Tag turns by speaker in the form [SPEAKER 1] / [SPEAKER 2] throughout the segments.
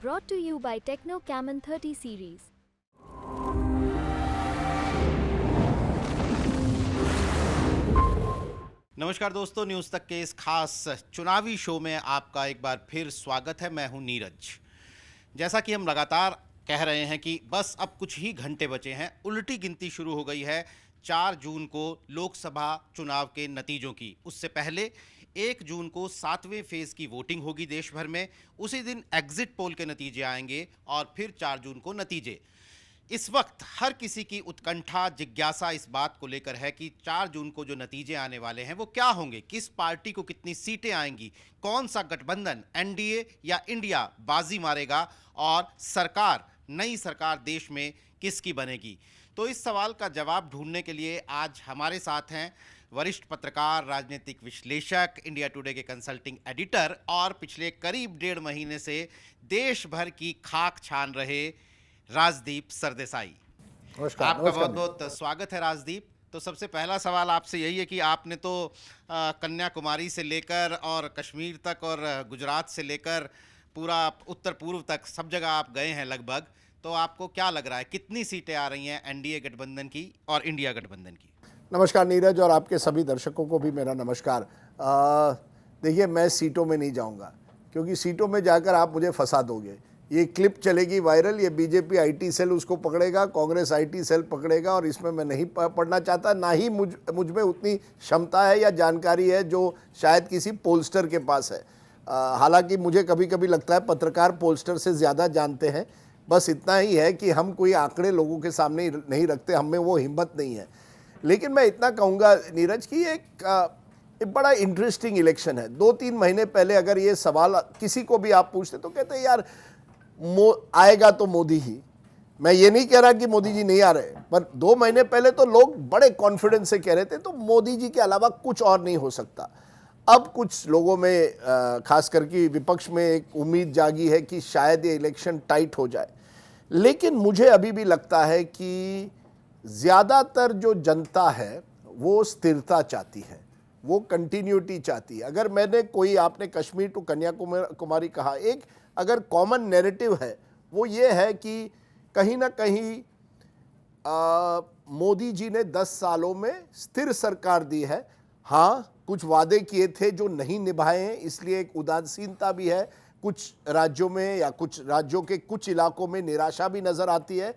[SPEAKER 1] Brought to you by Techno Camon 30 series.
[SPEAKER 2] नमस्कार दोस्तों, news तक के इस खास चुनावी शो में आपका एक बार फिर स्वागत है। मैं हूं नीरज। जैसा कि हम लगातार कह रहे हैं कि बस अब कुछ ही घंटे बचे हैं, उल्टी गिनती शुरू हो गई है 4 जून को लोकसभा चुनाव के नतीजों की। उससे पहले 1 जून को 7वें फेज़ की वोटिंग होगी देश भर में। उसी दिन एग्जिट पोल के नतीजे आएंगे और फिर 4 जून को नतीजे। इस वक्त हर किसी की उत्कंठा, जिज्ञासा इस बात को लेकर है कि 4 जून को जो नतीजे आने वाले हैं वो क्या होंगे, किस पार्टी को कितनी सीटें आएंगी, कौन सा गठबंधन एनडीए या इंडिया बाजी मारेगा और सरकार, नई सरकार देश में किसकी बनेगी। तो इस सवाल का जवाब ढूंढने के लिए आज हमारे साथ हैं वरिष्ठ पत्रकार, राजनीतिक विश्लेषक, इंडिया टुडे के कंसल्टिंग एडिटर और पिछले करीब 1.5 महीने से देश भर की खाक छान रहे राजदीप सरदेसाई।
[SPEAKER 3] नमस्कार।
[SPEAKER 2] आपका बहुत बहुत स्वागत है राजदीप। तो सबसे पहला सवाल आपसे यही है कि आपने तो कन्याकुमारी से लेकर और कश्मीर तक और गुजरात से लेकर पूरा उत्तर पूर्व तक सब जगह आप गए हैं लगभग। तो आपको क्या लग रहा है, कितनी सीटें आ रही हैं एनडीए गठबंधन की और इंडिया गठबंधन की?
[SPEAKER 3] नमस्कार नीरज, और आपके सभी दर्शकों को भी मेरा नमस्कार। देखिए, मैं सीटों में नहीं जाऊंगा क्योंकि सीटों में जाकर आप मुझे फंसा दोगे। ये क्लिप चलेगी वायरल, ये बीजेपी आईटी सेल उसको पकड़ेगा, कांग्रेस आईटी सेल पकड़ेगा, और इसमें मैं नहीं पढ़ना चाहता। ना ही मुझ में उतनी क्षमता है या जानकारी है जो शायद किसी पोलस्टर के पास है। हालांकि मुझे कभी कभी लगता है पत्रकार पोलस्टर से ज़्यादा जानते हैं। बस इतना ही है कि हम कोई आंकड़े लोगों के सामने नहीं रखते, हम में वो हिम्मत नहीं है। लेकिन मैं इतना कहूँगा नीरज कि एक बड़ा इंटरेस्टिंग इलेक्शन है। 2-3 महीने पहले अगर ये सवाल किसी को भी आप पूछते तो कहते यार आएगा तो मोदी ही। मैं ये नहीं कह रहा कि मोदी जी नहीं आ रहे, पर 2 महीने पहले तो लोग बड़े कॉन्फिडेंस से कह रहे थे तो मोदी जी के अलावा कुछ और नहीं हो सकता। अब कुछ लोगों में खास करके विपक्ष में एक उम्मीद जागी है कि शायद ये इलेक्शन टाइट हो जाए। लेकिन मुझे अभी भी लगता है कि ज़्यादातर जो जनता है वो स्थिरता चाहती है, वो कंटिन्यूटी चाहती है। अगर मैंने कोई, आपने कश्मीर टू कन्याकुमारी कहा, एक अगर कॉमन नैरेटिव है वो ये है कि कहीं ना कहीं मोदी जी ने 10 सालों में स्थिर सरकार दी है। हाँ, कुछ वादे किए थे जो नहीं निभाए हैं, इसलिए एक उदासीनता भी है कुछ राज्यों में, या कुछ राज्यों के कुछ इलाकों में निराशा भी नज़र आती है।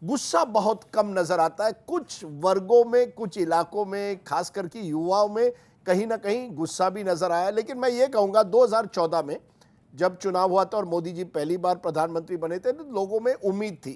[SPEAKER 3] गुस्सा बहुत कम नज़र आता है कुछ वर्गों में, कुछ इलाकों में, खास करके युवाओं में कहीं ना कहीं गुस्सा भी नज़र आया। लेकिन मैं ये कहूँगा 2014 में जब चुनाव हुआ था और मोदी जी पहली बार प्रधानमंत्री बने थे तो लोगों में उम्मीद थी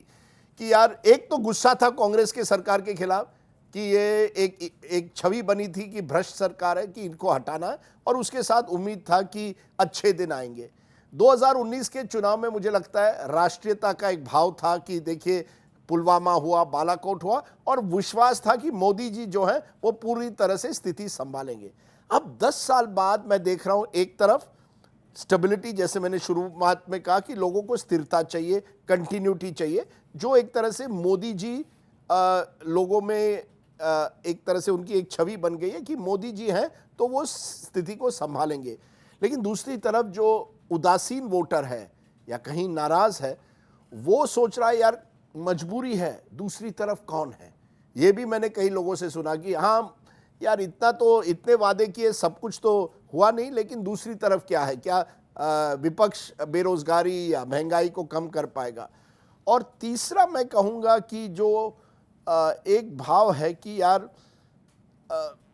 [SPEAKER 3] कि यार, एक तो गुस्सा था कांग्रेस के सरकार के खिलाफ कि ये एक छवि बनी थी कि भ्रष्ट सरकार है, कि इनको हटाना है, और उसके साथ उम्मीद था कि अच्छे दिन आएंगे। 2019 के चुनाव में मुझे लगता है राष्ट्रीयता का एक भाव था कि देखिए पुलवामा हुआ, बालाकोट हुआ, और विश्वास था कि मोदी जी जो है वो पूरी तरह से स्थिति संभालेंगे। अब 10 साल बाद मैं देख रहा हूँ एक तरफ स्टेबिलिटी, जैसे मैंने शुरुआत में कहा कि लोगों को स्थिरता चाहिए, कंटिन्यूटी चाहिए, जो एक तरह से मोदी जी लोगों में एक तरह से उनकी एक छवि बन गई है कि मोदी जी हैं तो वो स्थिति को संभालेंगे। लेकिन दूसरी तरफ जो उदासीन वोटर है या कहीं नाराज है, वो सोच रहा है यार मजबूरी है, दूसरी तरफ कौन है। ये भी मैंने कई लोगों से सुना कि हाँ यार, इतने वादे किए, सब कुछ तो हुआ नहीं, लेकिन दूसरी तरफ क्या है, क्या विपक्ष बेरोजगारी या महंगाई को कम कर पाएगा। और तीसरा मैं कहूँगा कि जो एक भाव है कि यार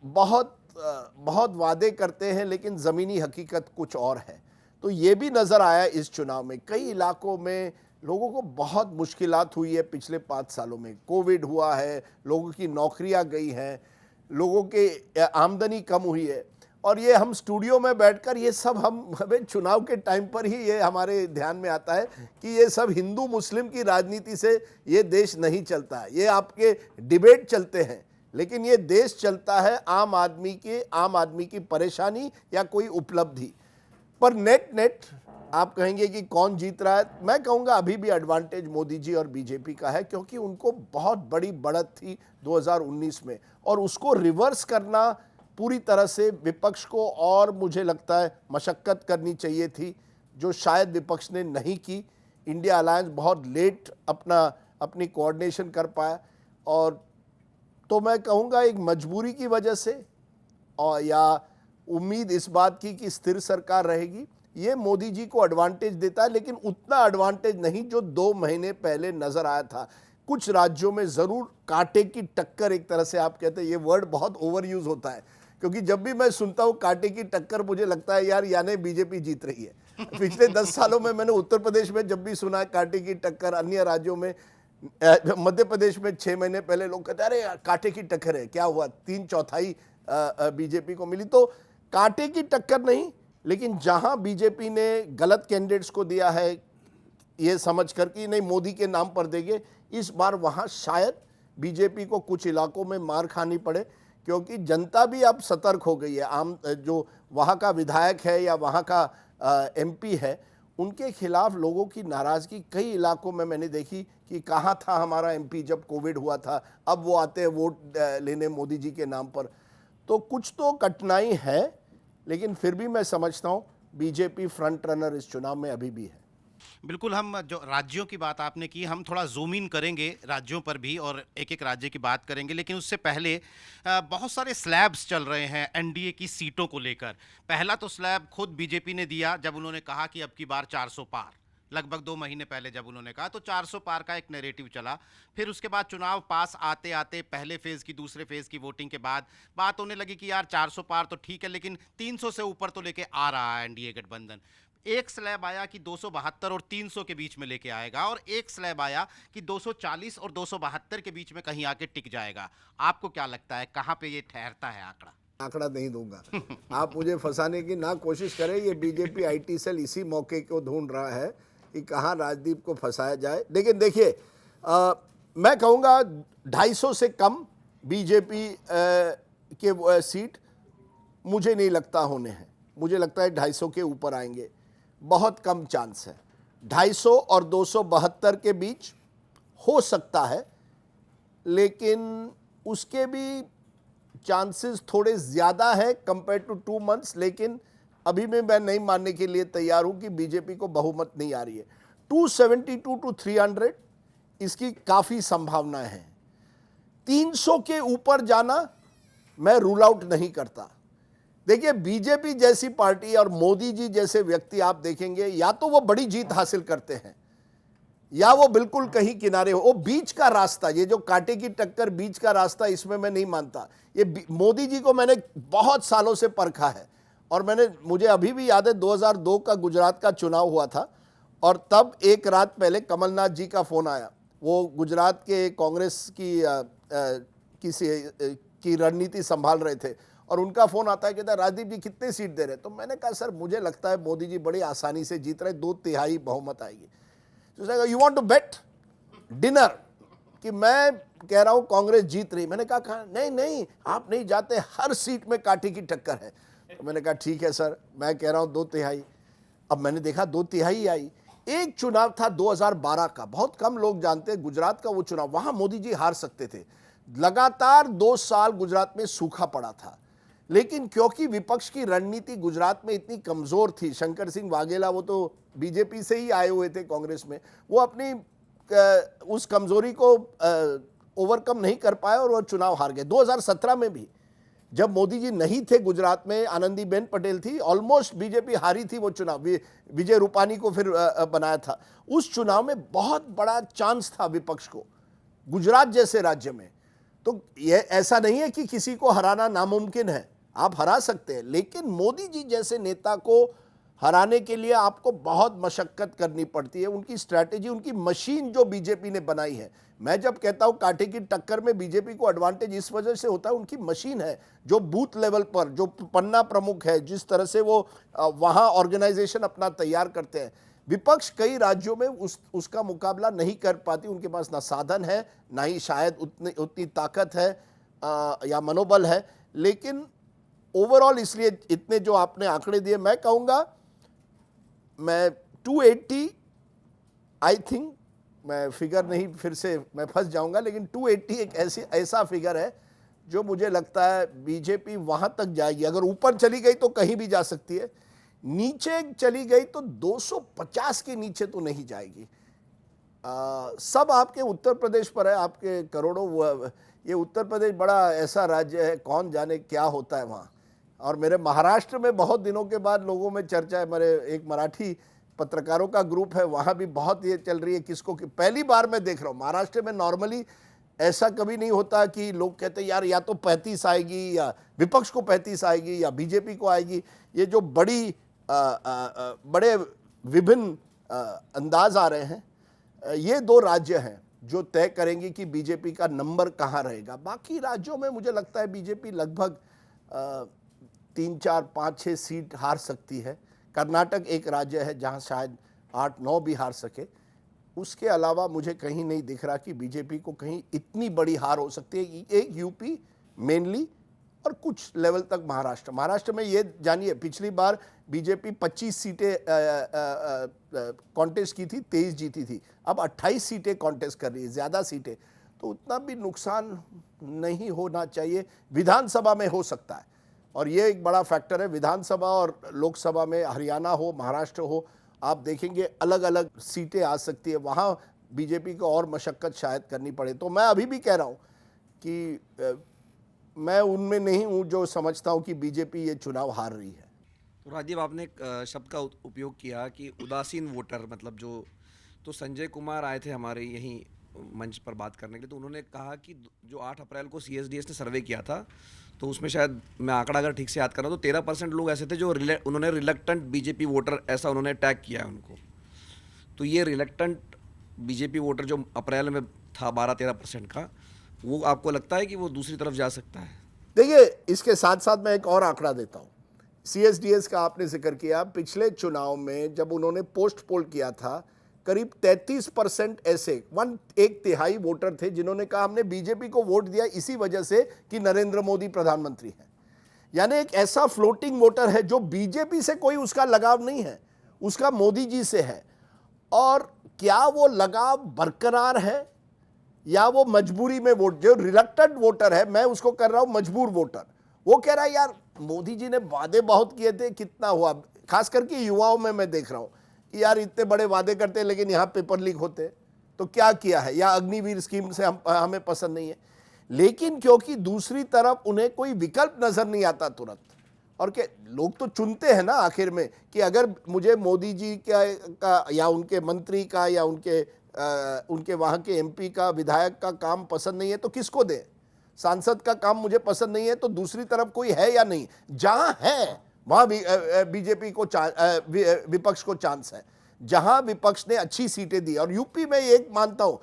[SPEAKER 3] बहुत वादे करते हैं लेकिन ज़मीनी हकीकत कुछ और है। तो ये भी नज़र आया इस चुनाव में। कई इलाकों में लोगों को बहुत मुश्किलात हुई है पिछले 5 सालों में। कोविड हुआ है, लोगों की नौकरियां गई हैं, लोगों के आमदनी कम हुई है, और ये हम स्टूडियो में बैठकर ये सब हमें चुनाव के टाइम पर ही ये हमारे ध्यान में आता है कि ये सब हिंदू मुस्लिम की राजनीति से ये देश नहीं चलता है। ये आपके डिबेट चलते हैं, लेकिन ये देश चलता है आम आदमी की परेशानी या कोई उपलब्धि पर। नेट आप कहेंगे कि कौन जीत रहा है, मैं कहूँगा अभी भी एडवांटेज मोदी जी और बीजेपी का है, क्योंकि उनको बहुत बड़ी बढ़त थी 2019 में, और उसको रिवर्स करना पूरी तरह से विपक्ष को, और मुझे लगता है मशक्कत करनी चाहिए थी, जो शायद विपक्ष ने नहीं की। इंडिया अलायंस बहुत लेट अपनी कोऑर्डिनेशन कर पाया, और तो मैं कहूँगा एक मजबूरी की वजह से और या उम्मीद इस बात की कि स्थिर सरकार रहेगी, ये मोदी जी को एडवांटेज देता है, लेकिन उतना एडवांटेज नहीं जो 2 महीने पहले नजर आया था। कुछ राज्यों में जरूर कांटे की टक्कर, एक तरह से आप कहते हैं, ये वर्ड बहुत ओवर यूज होता है, क्योंकि जब भी मैं सुनता हूँ कांटे की टक्कर मुझे लगता है यार यानी बीजेपी जीत रही है। पिछले 10 सालों में मैंने उत्तर प्रदेश में जब भी सुना है कांटे की टक्कर, अन्य राज्यों में, मध्य प्रदेश में 6 महीने पहले लोग कहते अरे कांटे की टक्कर है, क्या हुआ, 3/4 बीजेपी को मिली। तो कांटे की टक्कर नहीं, लेकिन जहां बीजेपी ने गलत कैंडिडेट्स को दिया है ये समझकर कि नहीं मोदी के नाम पर देंगे, इस बार वहां शायद बीजेपी को कुछ इलाकों में मार खानी पड़े, क्योंकि जनता भी अब सतर्क हो गई है। आम जो वहां का विधायक है या वहां का एमपी है, उनके खिलाफ लोगों की नाराजगी कई इलाकों में मैंने देखी कि कहाँ था हमारा एमपी जब कोविड हुआ था, अब वो आते हैं वोट लेने मोदी जी के नाम पर। तो कुछ तो कठिनाई है, लेकिन फिर भी मैं समझता हूँ बीजेपी फ्रंट रनर इस चुनाव में अभी भी है।
[SPEAKER 2] बिल्कुल, हम जो राज्यों की बात आपने की, हम थोड़ा ज़ूम इन करेंगे राज्यों पर भी और एक-एक राज्य की बात करेंगे, लेकिन उससे पहले बहुत सारे स्लैब्स चल रहे हैं एनडीए की सीटों को लेकर। पहला तो स्लैब खुद बीजेपी ने दिया जब उन्होंने कहा कि अब की बार 400 पार, लगभग 2 महीने पहले जब उन्होंने कहा, तो 400 पार का एक नैरेटिव चला। फिर उसके बाद चुनाव पास आते-आते पहले फेज़ की, दूसरे फेज़ की वोटिंग के बाद बात होने लगी कि यार 400 पार तो ठीक है, लेकिन 300 से ऊपर तो लेके आ रहा है एनडीए गठबंधन। एक स्लैब आया कि 272 और 300 के बीच में लेके आएगा, और एक स्लैब आया कि 240 और 272 के बीच में कहीं आके टिक जाएगा। आपको क्या लगता है कहाँ पे ये ठहरता है आंकड़ा?
[SPEAKER 3] आंकड़ा नहीं दूंगा। आप मुझे फंसाने की ना कोशिश करें, ये बीजेपी आईटी सेल इसी मौके को ढूंढ रहा है कि कहाँ राजदीप को फंसाया जाए। लेकिन देखिए, मैं कहूँगा 250 से कम बीजेपी के सीट मुझे नहीं लगता होने हैं। मुझे लगता है 250 के ऊपर आएंगे, बहुत कम चांस है। 250 और 272 के बीच हो सकता है, लेकिन उसके भी चांसेस थोड़े ज़्यादा है कंपेयर टू 2 मंथ्स। लेकिन अभी भी मैं नहीं मानने के लिए तैयार हूं कि बीजेपी को बहुमत नहीं आ रही है। 272 टू 300 इसकी काफ़ी संभावनाएं हैं। 300 के ऊपर जाना मैं रूल आउट नहीं करता। देखिए, बीजेपी जैसी पार्टी और मोदी जी जैसे व्यक्ति आप देखेंगे, या तो वो बड़ी जीत हासिल करते हैं या वो बिल्कुल कहीं किनारे हो। वो बीच का रास्ता, ये जो कांटे की टक्कर बीच का रास्ता, इसमें मैं नहीं मानता। ये मोदी जी को मैंने बहुत सालों से परखा है, और मुझे अभी भी याद है 2002 का गुजरात का चुनाव हुआ था, और तब एक रात पहले कमलनाथ जी का फोन आया। वो गुजरात के कांग्रेस की रणनीति संभाल रहे थे, और उनका फोन आता है, कहता है राजदीप जी कितने सीट दे रहे? तो मैंने कहा सर मुझे लगता है मोदी जी बड़ी आसानी से जीत रहे, 2/3 बहुमत आएगी। तो you want to bet dinner कि मैं कह रहा हूं कांग्रेस जीत रही। मैंने कहा नहीं नहीं, आप नहीं जाते, हर सीट में कांटे की टक्कर है। तो मैंने कहा ठीक है सर, मैं कह रहा हूं 2/3। अब मैंने देखा 2/3 आई। एक चुनाव था 2012 का, बहुत कम लोग जानते हैं, गुजरात का वो चुनाव, वहां मोदी जी हार सकते थे। लगातार 2 साल गुजरात में सूखा पड़ा था, लेकिन क्योंकि विपक्ष की रणनीति गुजरात में इतनी कमजोर थी, शंकर सिंह वाघेला, वो तो बीजेपी से ही आए हुए थे कांग्रेस में, वो अपनी उस कमजोरी को ओवरकम नहीं कर पाए और वो चुनाव हार गए। 2017 में भी जब मोदी जी नहीं थे गुजरात में, आनंदीबेन पटेल थी, ऑलमोस्ट बीजेपी हारी थी वो चुनाव, विजय रूपानी को फिर बनाया था। उस चुनाव में बहुत बड़ा चांस था विपक्ष को गुजरात जैसे राज्य में। तो ये ऐसा नहीं है कि किसी को हराना नामुमकिन है, आप हरा सकते हैं, लेकिन मोदी जी जैसे नेता को हराने के लिए आपको बहुत मशक्कत करनी पड़ती है। उनकी स्ट्रैटेजी, उनकी मशीन जो बीजेपी ने बनाई है, मैं जब कहता हूं कांटे की टक्कर में बीजेपी को एडवांटेज इस वजह से होता है, उनकी मशीन है जो बूथ लेवल पर, जो पन्ना प्रमुख है, जिस तरह से वो वहां ऑर्गेनाइजेशन अपना तैयार करते हैं। विपक्ष कई राज्यों में उसका मुकाबला नहीं कर पाती, उनके पास ना साधन है, ना ही शायद उतनी ताकत है या मनोबल है। लेकिन ओवरऑल इसलिए इतने जो आपने आंकड़े दिए, मैं कहूँगा मैं 280, आई थिंक, मैं फिगर नहीं, फिर से मैं फंस जाऊंगा, लेकिन 280 एक ऐसा फिगर है जो मुझे लगता है बीजेपी वहां तक जाएगी। अगर ऊपर चली गई तो कहीं भी जा सकती है, नीचे चली गई तो 250 के नीचे तो नहीं जाएगी। सब आपके उत्तर प्रदेश पर है, आपके करोड़ों ये उत्तर प्रदेश बड़ा ऐसा राज्य है, कौन जाने क्या होता है वहाँ। और मेरे महाराष्ट्र में बहुत दिनों के बाद लोगों में चर्चा है, मेरे एक मराठी पत्रकारों का ग्रुप है, वहाँ भी बहुत ये चल रही है किसको कि पहली बार मैं देख रहा हूँ महाराष्ट्र में। नॉर्मली ऐसा कभी नहीं होता कि लोग कहते हैं यार या तो 35 आएगी या विपक्ष को 35 आएगी या बीजेपी को आएगी। ये जो बड़े विभिन्न अंदाज आ रहे हैं, ये दो राज्य हैं जो तय करेंगे कि बीजेपी का नंबर कहाँ रहेगा। बाकी राज्यों में मुझे लगता है बीजेपी लगभग 3, 4, 5, 6 सीट हार सकती है। कर्नाटक एक राज्य है जहां शायद 8, 9 भी हार सके। उसके अलावा मुझे कहीं नहीं दिख रहा कि बीजेपी को कहीं इतनी बड़ी हार हो सकती है। एक यूपी मेनली और कुछ लेवल तक महाराष्ट्र में ये जानिए पिछली बार बीजेपी 25 सीटें कॉन्टेस्ट की थी, 23 जीती थी, अब 28 सीटें कॉन्टेस्ट कर रही है, ज़्यादा सीटें। तो उतना भी नुकसान नहीं होना चाहिए। विधानसभा में हो सकता है और ये एक बड़ा फैक्टर है। विधानसभा और लोकसभा में हरियाणा हो, महाराष्ट्र हो, आप देखेंगे अलग अलग सीटें आ सकती है, वहाँ बीजेपी को और मशक्क़त शायद करनी पड़े। तो मैं अभी भी कह रहा हूँ कि मैं उनमें नहीं हूँ जो समझता हूँ कि बीजेपी ये चुनाव हार रही है।
[SPEAKER 4] तो राजीव, आपने एक शब्द का उपयोग किया कि उदासीन वोटर, मतलब जो, तो संजय कुमार आए थे हमारे यहीं मंच पर बात करने के लिए, तो उन्होंने कहा कि जो 8 अप्रैल को CSDS ने सर्वे किया था, तो उसमें शायद मैं आंकड़ा अगर ठीक से याद कर रहा हूँ तो 13% लोग ऐसे थे जो उन्होंने रिलक्टेंट बीजेपी वोटर ऐसा उन्होंने टैग किया है उनको। तो ये रिलक्टेंट बीजेपी वोटर जो अप्रैल में था 12-13% का, वो आपको लगता है कि वो दूसरी तरफ जा सकता है?
[SPEAKER 3] देखिए, इसके साथ साथ मैं एक और आंकड़ा देता हूँ। CSDS का आपने जिक्र किया, पिछले चुनाव में जब उन्होंने पोस्ट पोल किया था, करीब 33% ऐसे 1/3 वोटर थे जिन्होंने कहा हमने बीजेपी को वोट दिया इसी वजह से कि नरेंद्र मोदी प्रधानमंत्री हैं। यानी एक ऐसा फ्लोटिंग वोटर है जो बीजेपी से कोई उसका लगाव नहीं है, उसका मोदी जी से है। और क्या वो लगाव बरकरार है या वो मजबूरी में वोट, जो रिलक्टेंट वोटर है मैं उसको कर रहा हूं मजबूर वोटर, वो कह रहा है यार मोदी जी ने वादे बहुत किए थे, कितना हुआ। खास करके युवाओं में मैं देख रहा हूं कि यार इतने बड़े वादे करते हैं लेकिन यहाँ पेपर लीक होते, तो क्या किया है, या अग्निवीर स्कीम से हमें पसंद नहीं है। लेकिन क्योंकि दूसरी तरफ उन्हें कोई विकल्प नजर नहीं आता तुरंत, और के लोग तो चुनते हैं ना आखिर में कि अगर मुझे मोदी जी का या उनके मंत्री का या उनके वहाँ के MP का, विधायक का काम पसंद नहीं है तो किसको दें, सांसद का काम मुझे पसंद नहीं है तो दूसरी तरफ कोई है या नहीं। जहाँ है वहाँ बीजेपी को विपक्ष को चांस है, जहाँ विपक्ष ने अच्छी सीटें दी। और यूपी में एक मानता हूँ,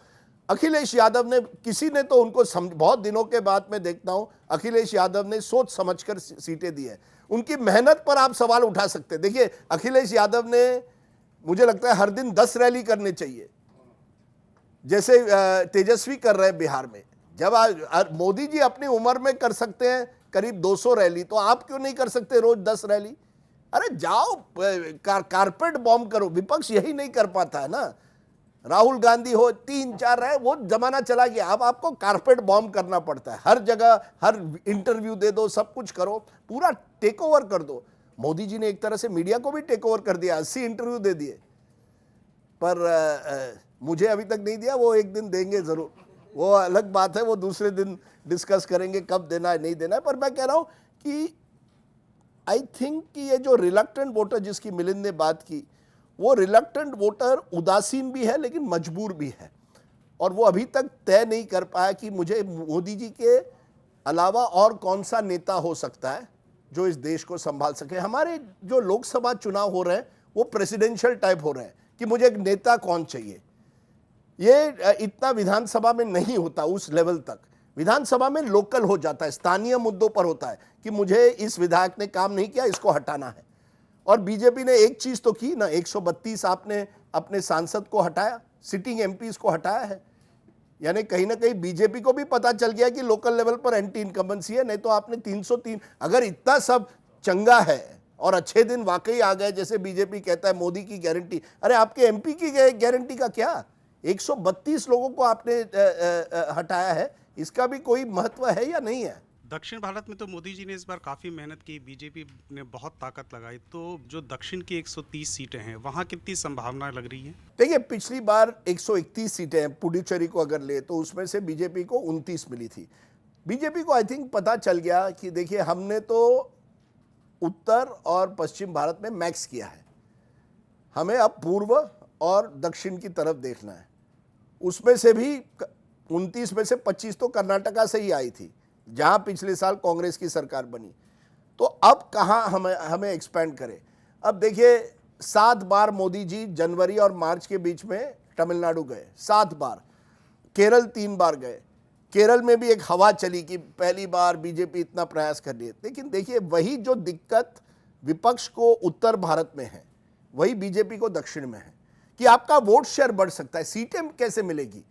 [SPEAKER 3] अखिलेश यादव ने, किसी ने तो उनको बहुत दिनों के बाद मैं देखता हूँ अखिलेश यादव ने सोच समझकर सीटें दी है। उनकी मेहनत पर आप सवाल उठा सकते हैं। देखिए, अखिलेश यादव ने, मुझे लगता है हर दिन 10 रैली करने चाहिए, जैसे तेजस्वी कर रहे हैं बिहार में। जब मोदी जी अपनी उम्र में कर सकते हैं करीब 200 रैली, तो आप क्यों नहीं कर सकते रोज 10 रैली? अरे जाओ, कारपेट बॉम्ब करो। विपक्ष यही नहीं कर पाता है ना। राहुल गांधी हो, 3-4 रहे, वो जमाना चला गया। अब आपको कारपेट बॉम्ब करना पड़ता है, हर जगह हर इंटरव्यू दे दो, सब कुछ करो, पूरा टेक ओवर कर दो। मोदी जी ने एक तरह से मीडिया को भी टेक ओवर कर दिया, 80 इंटरव्यू दे दिए। पर मुझे अभी तक नहीं दिया, वो एक दिन देंगे जरूर, वो अलग बात है, वो दूसरे दिन डिस्कस करेंगे कब देना है नहीं देना है। पर मैं कह रहा हूं कि आई थिंक कि ये जो रिलक्टेंट वोटर जिसकी मिलिंद ने बात की, वो रिलक्टेंट वोटर उदासीन भी है लेकिन मजबूर भी है, और वो अभी तक तय नहीं कर पाया कि मुझे मोदी जी के अलावा और कौन सा नेता हो सकता है जो इस देश को संभाल सके। हमारे जो लोकसभा चुनाव हो रहे हैं वो प्रेसिडेंशियल टाइप हो रहे हैं कि मुझे एक नेता कौन चाहिए। ये इतना विधानसभा में नहीं होता, उस लेवल तक। विधानसभा में लोकल हो जाता है, स्थानीय मुद्दों पर होता है कि मुझे इस विधायक ने काम नहीं किया, इसको हटाना है। और बीजेपी ने एक चीज तो की ना, 132 आपने अपने सांसद को हटाया, सिटिंग MPs को हटाया है। यानी कहीं ना कहीं बीजेपी को भी पता चल गया कि लोकल लेवल पर एंटी इनकम्बेंसी है। नहीं तो आपने 303, अगर इतना सब चंगा है और अच्छे दिन वाकई आ गए, जैसे बीजेपी कहता है मोदी की गारंटी, अरे आपके MP की गारंटी का क्या? 132 लोगों को आपने हटाया है, इसका भी कोई महत्व है या नहीं है?
[SPEAKER 5] दक्षिण भारत में तो मोदी जी ने इस बार काफ़ी मेहनत की, बीजेपी ने बहुत ताकत लगाई, तो जो दक्षिण की 130 सीटें हैं वहाँ कितनी संभावना लग रही है?
[SPEAKER 3] देखिए, पिछली बार 131 सीटें हैं, पुडुचेरी को अगर ले तो उसमें से बीजेपी को 29 मिली थी। बीजेपी को आई थिंक पता चल गया कि देखिए हमने तो उत्तर और पश्चिम भारत में मैक्स किया है, हमें अब पूर्व और दक्षिण की तरफ देखना है। उसमें से भी 29 में से 25 तो कर्नाटका से ही आई थी, जहां पिछले साल कांग्रेस की सरकार बनी। तो अब कहां हमें एक्सपेंड करें? अब देखिए, 7 बार मोदी जी जनवरी और मार्च के बीच में तमिलनाडु गए, 7 बार। केरल 3 बार गए। केरल में भी एक हवा चली कि पहली बार बीजेपी इतना प्रयास कर रही है। लेकिन देखिए, वही जो दिक्कत विपक्ष को उत्तर भारत में है, वही बीजेपी को दक्षिण में है कि आपका वोट शेयर बढ़ सकता है, सीटें कैसे मिलेगी?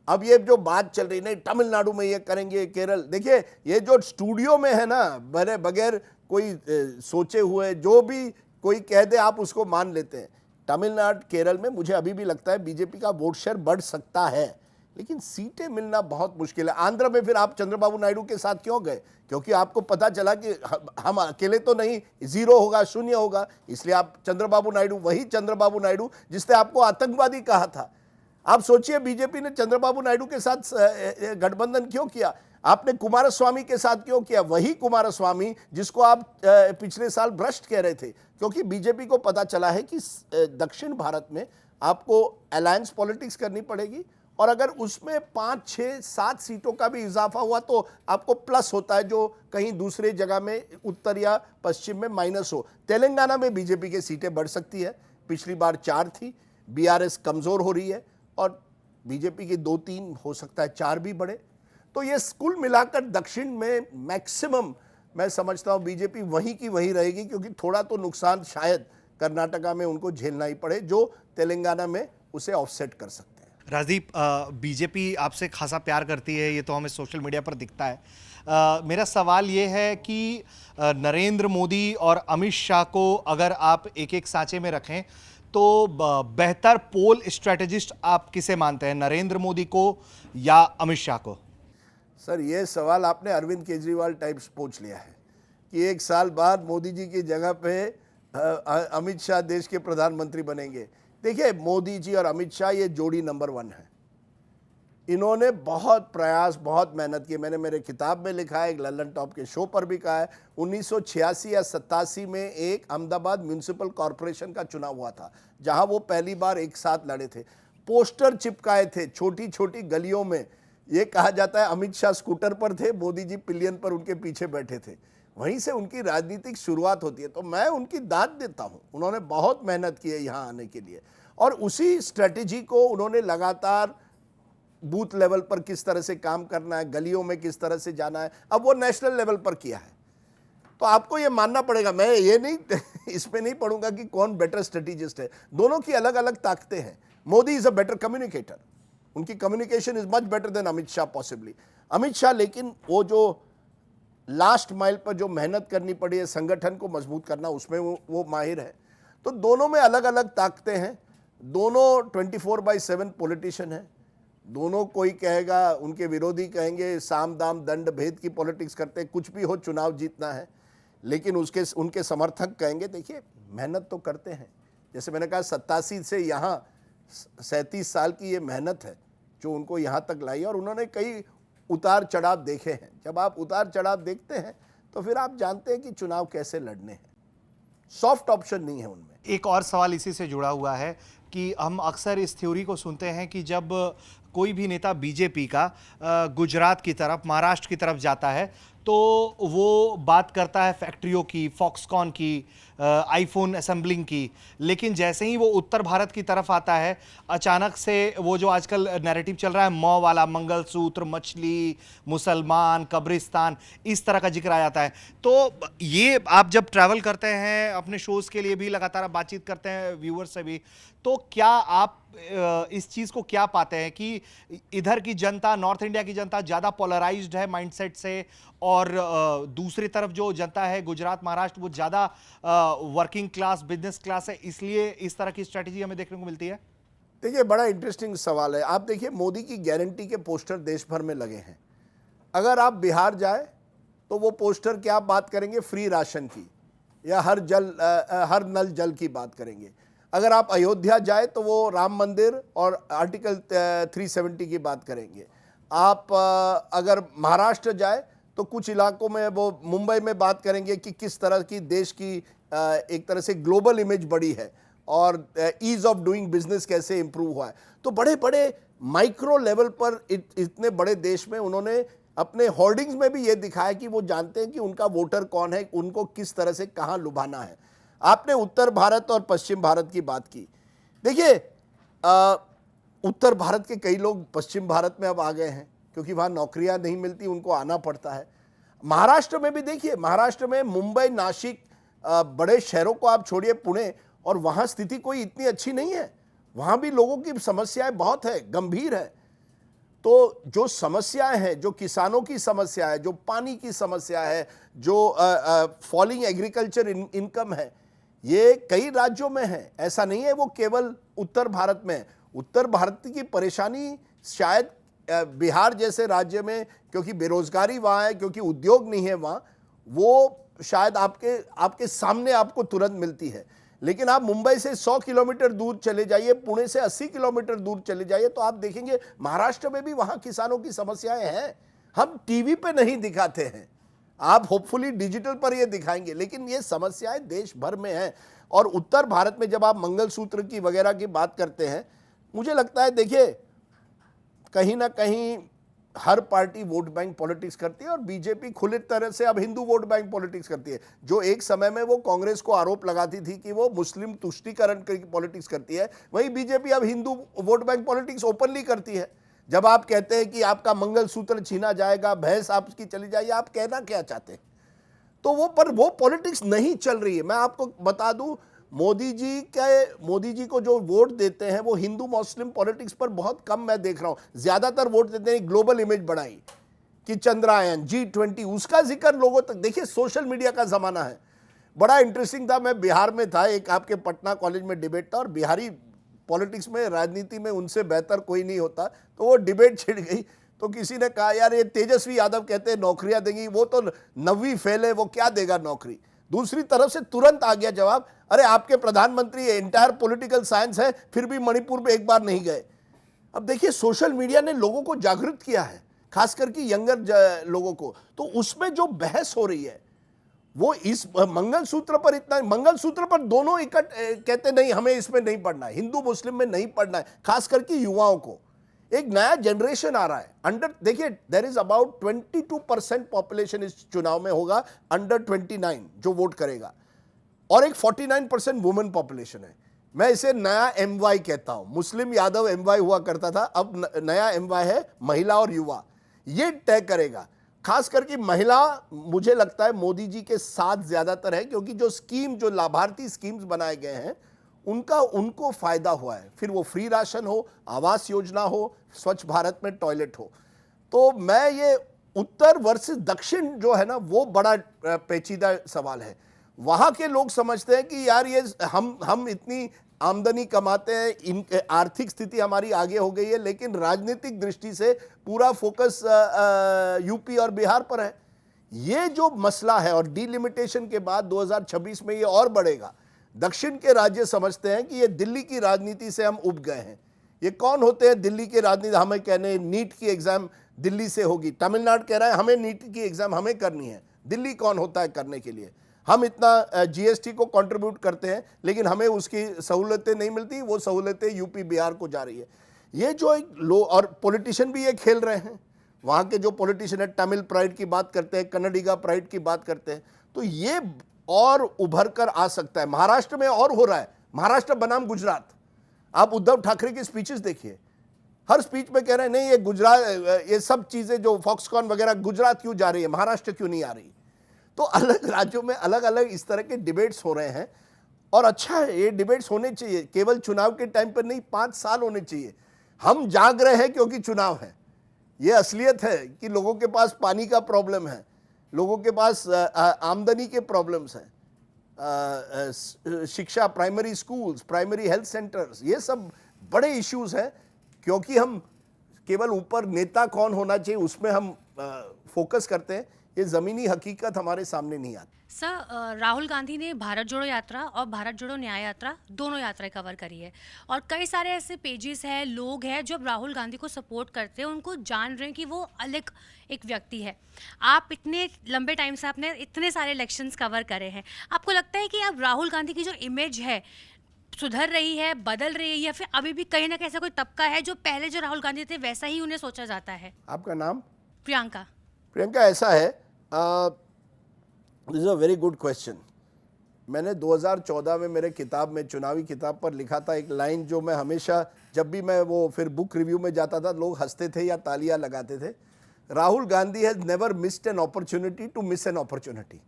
[SPEAKER 3] अब ये जो बात चल रही, नहीं तमिलनाडु में ये करेंगे, केरल, देखिए ये जो स्टूडियो में है ना, बगैर कोई सोचे हुए जो भी कोई कह दे आप उसको मान लेते हैं। तमिलनाडु, केरल में मुझे अभी भी लगता है बीजेपी का वोट शेयर बढ़ सकता है, लेकिन सीटें मिलना बहुत मुश्किल है। आंध्र में फिर आप चंद्रबाबू नायडू के साथ क्यों गए? क्योंकि आपको पता चला कि हम अकेले तो नहीं, 0 होगा, 0 होगा, इसलिए आप चंद्रबाबू नायडू, वही चंद्रबाबू नायडू जिसने आपको आतंकवादी कहा था। आप सोचिए, बीजेपी ने चंद्रबाबू नायडू के साथ गठबंधन क्यों किया? आपने कुमारस्वामी के साथ क्यों किया? वही कुमारस्वामी जिसको आप पिछले साल भ्रष्ट कह रहे थे। क्योंकि बीजेपी को पता चला है कि दक्षिण भारत में आपको अलायंस पॉलिटिक्स करनी पड़ेगी, और अगर उसमें 5, 6, 7 सीटों का भी इजाफा हुआ तो आपको प्लस होता है, जो कहीं दूसरे जगह में उत्तर या पश्चिम में माइनस हो। तेलंगाना में बीजेपी की सीटें बढ़ सकती है, पिछली बार 4 थी, बीआरएस कमजोर हो रही है और बीजेपी की 2-3 हो सकता है 4 भी बढ़े। तो ये कुल मिलाकर दक्षिण में मैक्सिमम मैं समझता हूँ बीजेपी वहीं की वहीं रहेगी, क्योंकि थोड़ा तो नुकसान शायद कर्नाटका में उनको झेलना ही पड़े, जो तेलंगाना में उसे ऑफसेट कर सकते हैं।
[SPEAKER 6] राजदीप, बीजेपी आपसे खासा प्यार करती है, ये तो हमें सोशल मीडिया पर दिखता है। मेरा सवाल ये है कि नरेंद्र मोदी और अमित शाह को अगर आप एक एक सांचे में रखें तो बेहतर पोल स्ट्रेटेजिस्ट आप किसे मानते हैं, नरेंद्र मोदी को या अमित शाह को?
[SPEAKER 3] सर, ये सवाल आपने अरविंद केजरीवाल टाइप्स पूछ लिया है कि 1 साल बाद मोदी जी की जगह पे अमित शाह देश के प्रधानमंत्री बनेंगे। देखिए, मोदी जी और अमित शाह ये जोड़ी नंबर 1 है। इन्होंने बहुत प्रयास, बहुत मेहनत की। मैंने मेरे किताब में लिखा है, एक लल्लन टॉप के शो पर भी कहा है, 1986 या 87 में एक अहमदाबाद म्यूनिसिपल कॉरपोरेशन का चुनाव हुआ था, जहां वो पहली बार एक साथ लड़े थे। पोस्टर चिपकाए थे छोटी छोटी गलियों में। ये कहा जाता है अमित शाह स्कूटर पर थे, मोदी जी पिलियन पर उनके पीछे बैठे थे। वहीं से उनकी राजनीतिक शुरुआत होती है, तो मैं उनकी दाद देता हूं। उन्होंने बहुत मेहनत की है यहां आने के लिए, और उसी स्ट्रेटेजी को उन्होंने लगातार बूथ लेवल पर किस तरह से काम करना है, गलियों में किस तरह से जाना है, अब वो नेशनल लेवल पर किया है। तो आपको ये मानना पड़ेगा, मैं ये नहीं इसमें नहीं पढ़ूंगा कि कौन बेटर स्ट्रेटेजिस्ट है। दोनों की अलग अलग ताकतें हैं। Modi is a better communicator, उनकी communication is much better than Amit Shah possibly. Amit Shah लेकिन वो जो लास्ट माइल पर जो मेहनत करनी पड़ी है संगठन को मजबूत करना, उसमें वो माहिर है। तो दोनों में अलग अलग ताकतें हैं, दोनों 24/7 पॉलिटिशियन हैं। दोनों, कोई कहेगा, उनके विरोधी कहेंगे साम दाम दंड भेद की पॉलिटिक्स करते हैं, कुछ भी हो चुनाव जीतना है। लेकिन उनके समर्थक कहेंगे देखिए मेहनत तो करते हैं। जैसे मैंने कहा 87 से यहाँ 37 साल की ये मेहनत है जो उनको यहाँ तक लाई, और उन्होंने कई उतार चढ़ाव देखे हैं। जब आप उतार चढ़ाव देखते हैं तो फिर आप जानते हैं कि चुनाव कैसे लड़ने हैं। सॉफ्ट ऑप्शन नहीं है उनमें।
[SPEAKER 6] एक और सवाल इसी से जुड़ा हुआ है कि हम अक्सर इस थ्योरी को सुनते हैं कि जब कोई भी नेता बीजेपी का गुजरात की तरफ, महाराष्ट्र की तरफ जाता है तो वो बात करता है फैक्ट्रियों की, फॉक्सकॉन की, आईफोन असेंबलिंग की, लेकिन जैसे ही वो उत्तर भारत की तरफ आता है अचानक से वो जो आजकल नैरेटिव चल रहा है मौ वाला, मंगलसूत्र, मछली, मुसलमान, कब्रिस्तान, इस तरह का जिक्र आ जाता है। तो ये आप जब ट्रैवल करते हैं अपने शोज़ के लिए भी, लगातार आप बातचीत करते हैं व्यूअर्स से भी, तो क्या आप इस चीज़ को क्या पाते हैं कि इधर की जनता, नॉर्थ इंडिया की जनता ज़्यादा पोलराइज्ड है माइंडसेट से, और दूसरी तरफ जो जनता है गुजरात, महाराष्ट्र, वो ज़्यादा वर्किंग क्लास, बिजनेस क्लास है, इसलिए इस तरह की स्ट्रैटेजी हमें देखने को मिलती है?
[SPEAKER 3] देखिए, बड़ा इंटरेस्टिंग सवाल है। आप देखिए, मोदी की गारंटी के पोस्टर देश भर में लगे हैं। अगर आप बिहार जाए तो वो पोस्टर की आप बात करेंगे फ्री राशन की, या हर नल जल की बात करेंगे। अगर आप अयोध्या जाए तो वो राम मंदिर और आर्टिकल 370 की बात करेंगे। आप अगर महाराष्ट्र जाए तो कुछ इलाकों में, वो मुंबई में बात करेंगे कि किस तरह की देश की एक तरह से ग्लोबल इमेज बढ़ी है और ईज ऑफ डूइंग बिजनेस कैसे इंप्रूव हुआ है। तो बड़े बड़े माइक्रो लेवल पर इतने बड़े देश में उन्होंने अपने होर्डिंग्स में भी ये दिखाया कि वो जानते हैं कि उनका वोटर कौन है, उनको किस तरह से कहाँ लुभाना है। आपने उत्तर भारत और पश्चिम भारत की बात की। देखिए, उत्तर भारत के कई लोग पश्चिम भारत में अब आ गए हैं क्योंकि वहाँ नौकरियाँ नहीं मिलती, उनको आना पड़ता है। महाराष्ट्र में भी देखिए, महाराष्ट्र में मुंबई, नासिक, बड़े शहरों को आप छोड़िए, पुणे, और वहाँ स्थिति कोई इतनी अच्छी नहीं है। वहाँ भी लोगों की समस्याएं बहुत है, गंभीर है। तो जो समस्याएं हैं, जो किसानों की समस्या है, जो पानी की समस्या है, जो फॉलिंग एग्रीकल्चर इनकम है, ये कई राज्यों में है। ऐसा नहीं है वो केवल उत्तर भारत में है। उत्तर भारत की परेशानी शायद बिहार जैसे राज्य में, क्योंकि बेरोजगारी वहाँ है, क्योंकि उद्योग नहीं है वहाँ, वो शायद आपके सामने आपको तुरंत मिलती है। लेकिन आप मुंबई से 100 किलोमीटर दूर चले जाइए, पुणे से 80 किलोमीटर दूर चले जाइए, तो आप देखेंगे महाराष्ट्र में भी वहाँ किसानों की समस्याएं हैं। हम टीवी पे नहीं दिखाते हैं, आप होपफुली डिजिटल पर ये दिखाएंगे, लेकिन ये समस्याएं देश भर में हैं। और उत्तर भारत में जब आप मंगलसूत्र की वगैरह की बात करते हैं, मुझे लगता है, देखिए, कहीं ना कहीं हर पार्टी वोट बैंक पॉलिटिक्स करती है और बीजेपी खुली तरह से अब हिंदू वोट बैंक पॉलिटिक्स करती है। जो एक समय में वो कांग्रेस को आरोप लगाती थी कि वो मुस्लिम तुष्टीकरण की पॉलिटिक्स करती है, वही बीजेपी अब Hindu vote bank politics openly करती है। जब आप कहते हैं कि आपका मंगलसूत्र छीना जाएगा, भैंस आपकी चली जाएगी, आप कहना क्या चाहते हैं? तो वो पॉलिटिक्स नहीं चल रही है। मैं आपको बता दूं, मोदी जी को जो वोट देते हैं वो हिंदू मुस्लिम पॉलिटिक्स पर बहुत कम मैं देख रहा हूं। ज्यादातर वोट देते हैं ग्लोबल इमेज बढ़ाई कि चंद्रयान, G20, उसका जिक्र लोगों तक। देखिए, सोशल मीडिया का जमाना है। बड़ा इंटरेस्टिंग था, मैं बिहार में था, एक आपके पटना कॉलेज में डिबेट था और बिहारी पॉलिटिक्स में, राजनीति में उनसे बेहतर कोई नहीं होता। तो वो डिबेट छिड़ गई, तो किसी ने कहा, यार ये तेजस्वी यादव कहते हैं नौकरियां देंगी, वो तो 9वीं फेल है, वो क्या देगा नौकरी। दूसरी तरफ से तुरंत आ गया जवाब, अरे आपके प्रधानमंत्री एंटायर पॉलिटिकल साइंस है, फिर भी मणिपुर में एक बार नहीं गए। अब देखिए, सोशल मीडिया ने लोगों को जागृत किया है, खास करके यंगर लोगों को। तो उसमें जो बहस हो रही है वो इस मंगलसूत्र पर, इतना मंगलसूत्र पर दोनों कहते नहीं, हमें इसमें नहीं पढ़ना है, हिंदू मुस्लिम में नहीं पढ़ना है, खास करके युवाओं को। एक नया जनरेशन आ रहा है देखिए, देयर इज अबाउट 22% पॉपुलेशन इस चुनाव में होगा अंडर 29 जो वोट करेगा, और एक 49% वुमेन पॉपुलेशन है। मैं इसे नया MY कहता हूं। मुस्लिम यादव MY हुआ करता था, अब नया MY है महिला और युवा। ये तय करेगा, खास करके महिला, मुझे लगता है मोदी जी के साथ ज्यादातर है, क्योंकि जो लाभार्थी स्कीम्स बनाए गए हैं उनको फायदा हुआ है। फिर वो फ्री राशन हो, आवास योजना हो, स्वच्छ भारत में टॉयलेट हो। तो मैं ये उत्तर वर्सेस दक्षिण जो है ना, वो बड़ा पेचीदा सवाल है। वहां के लोग समझते हैं कि यार ये हम इतनी आमदनी कमाते हैं, आर्थिक स्थिति हमारी आगे हो गई है, लेकिन राजनीतिक दृष्टि से पूरा फोकस यूपी और बिहार पर है। ये जो मसला है, और डिलिमिटेशन के बाद 2026 में ये और बढ़ेगा। दक्षिण के राज्य समझते हैं कि ये दिल्ली की राजनीति से हम उब गए हैं। ये कौन होते हैं दिल्ली के राजनीति? हमें कहने नीट की एग्जाम दिल्ली से होगी, तमिलनाडु कह रहा है हमें नीट की एग्जाम हमें करनी है। दिल्ली कौन होता है करने के लिए? हम इतना GST को कंट्रीब्यूट करते हैं, लेकिन हमें उसकी सहूलतें नहीं मिलती, वो सहूलतें यूपी बिहार को जा रही है। ये जो एक और पॉलिटिशियन भी ये खेल रहे हैं। वहाँ के जो पॉलिटिशियन है, तमिल प्राइड की बात करते हैं, कन्नडिगा प्राइड की बात करते हैं, तो ये और उभर कर आ सकता है। महाराष्ट्र में और हो रहा है, महाराष्ट्र बनाम गुजरात। आप उद्धव ठाकरे की स्पीचेस देखिए, हर स्पीच में कह रहे हैं नहीं ये गुजरात, ये सब चीजें जो फॉक्सकॉन वगैरह गुजरात क्यों जा रही है, महाराष्ट्र क्यों नहीं आ रही। तो अलग राज्यों में अलग अलग इस तरह के डिबेट्स हो रहे हैं, और अच्छा है, ये डिबेट्स होने चाहिए। केवल चुनाव के टाइम पर नहीं, 5 साल होने चाहिए। हम जाग रहे हैं क्योंकि चुनाव है। ये असलियत है कि लोगों के पास पानी का प्रॉब्लम है, लोगों के पास आमदनी के प्रॉब्लम्स हैं, शिक्षा, primary schools, primary health centres, ये सब बड़े इश्यूज हैं। क्योंकि हम केवल ऊपर नेता कौन होना चाहिए उसमें हम फोकस करते हैं, ये ज़मीनी हकीकत हमारे सामने नहीं आती।
[SPEAKER 7] सर, राहुल गांधी ने भारत जोड़ो यात्रा और भारत जोड़ो न्याय यात्रा दोनों यात्राएं कवर करी है और कई सारे ऐसे पेजेस हैं, लोग हैं जो अब राहुल गांधी को सपोर्ट करते हैं, उनको जान रहे हैं कि वो अलग एक व्यक्ति है। आप इतने लंबे टाइम से आपने इतने सारे इलेक्शंस कवर करे हैं, आपको लगता है कि अब राहुल गांधी की जो इमेज है सुधर रही है, बदल रही है, या फिर अभी भी कहीं ना कहीं ऐसा कोई तबका है जो पहले जो राहुल गांधी थे वैसा ही उन्हें सोचा जाता है?
[SPEAKER 3] आपका नाम?
[SPEAKER 7] प्रियंका।
[SPEAKER 3] प्रियंका, ऐसा है, this is a very good question. मैंने 2014 में मेरे किताब में, चुनावी किताब पर लिखा था एक लाइन जो मैं हमेशा, जब भी मैं वो फिर बुक रिव्यू में जाता था, लोग हंसते थे या तालियां लगाते थे। Rahul Gandhi has never missed an opportunity to miss an opportunity.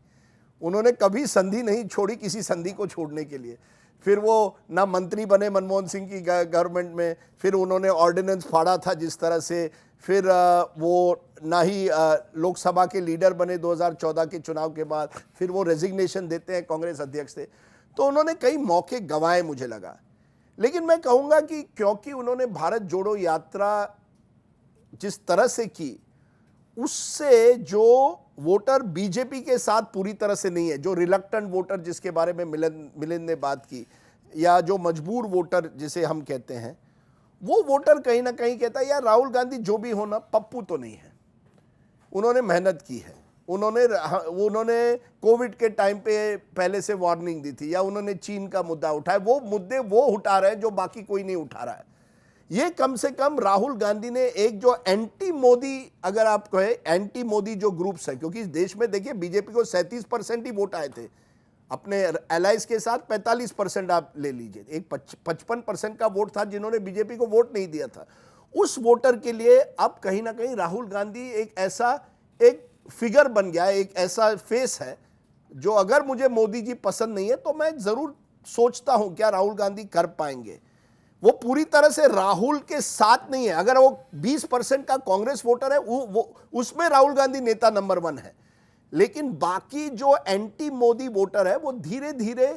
[SPEAKER 3] उन्होंने कभी संधि नहीं छोड़ी किसी संधि को छोड़ने के लिए। फिर वो ना मंत्री बने मनमोहन सिंह की गवर्नमेंट में, फिर उन्होंने ऑर्डिनेंस फाड़ा था जिस तरह से, फिर वो ना ही लोकसभा के लीडर बने 2014 के चुनाव के बाद, फिर वो रेजिग्नेशन देते हैं कांग्रेस अध्यक्ष से। तो उन्होंने कई मौके गंवाए मुझे लगा। लेकिन मैं कहूँगा कि क्योंकि उन्होंने भारत जोड़ो यात्रा जिस तरह से की, उससे जो वोटर बीजेपी के साथ पूरी तरह से नहीं है, जो रिलक्टेंट वोटर जिसके बारे में मिलिंद ने बात की, या जो मजबूर वोटर जिसे हम कहते हैं, वो वोटर कहीं ना कहीं कहता है यार राहुल गांधी जो भी होना पप्पू तो नहीं है। उन्होंने मेहनत की है, उन्होंने कोविड के टाइम पे पहले से वार्निंग दी थी, या उन्होंने चीन का मुद्दा उठाया, वो मुद्दे वो उठा रहे हैं जो बाकी कोई नहीं उठा रहा है। ये कम से कम राहुल गांधी ने एक जो एंटी मोदी, अगर आप कहें एंटी मोदी जो ग्रुप्स है, क्योंकि इस देश में देखिए बीजेपी को 37% ही वोट आए थे, अपने एलाइज के साथ 45% आप ले लीजिए, एक 55% का वोट था जिन्होंने बीजेपी को वोट नहीं दिया था। उस वोटर के लिए अब कहीं ना कहीं राहुल गांधी एक ऐसा एक फिगर बन गया है, एक ऐसा फेस है जो अगर मुझे मोदी जी पसंद नहीं है तो मैं जरूर सोचता हूं क्या राहुल गांधी कर पाएंगे। वो पूरी तरह से राहुल के साथ नहीं है। अगर वो 20% का कांग्रेस वोटर है, वो उसमें राहुल गांधी नेता नंबर 1 है, लेकिन बाकी जो एंटी मोदी वोटर है वो धीरे धीरे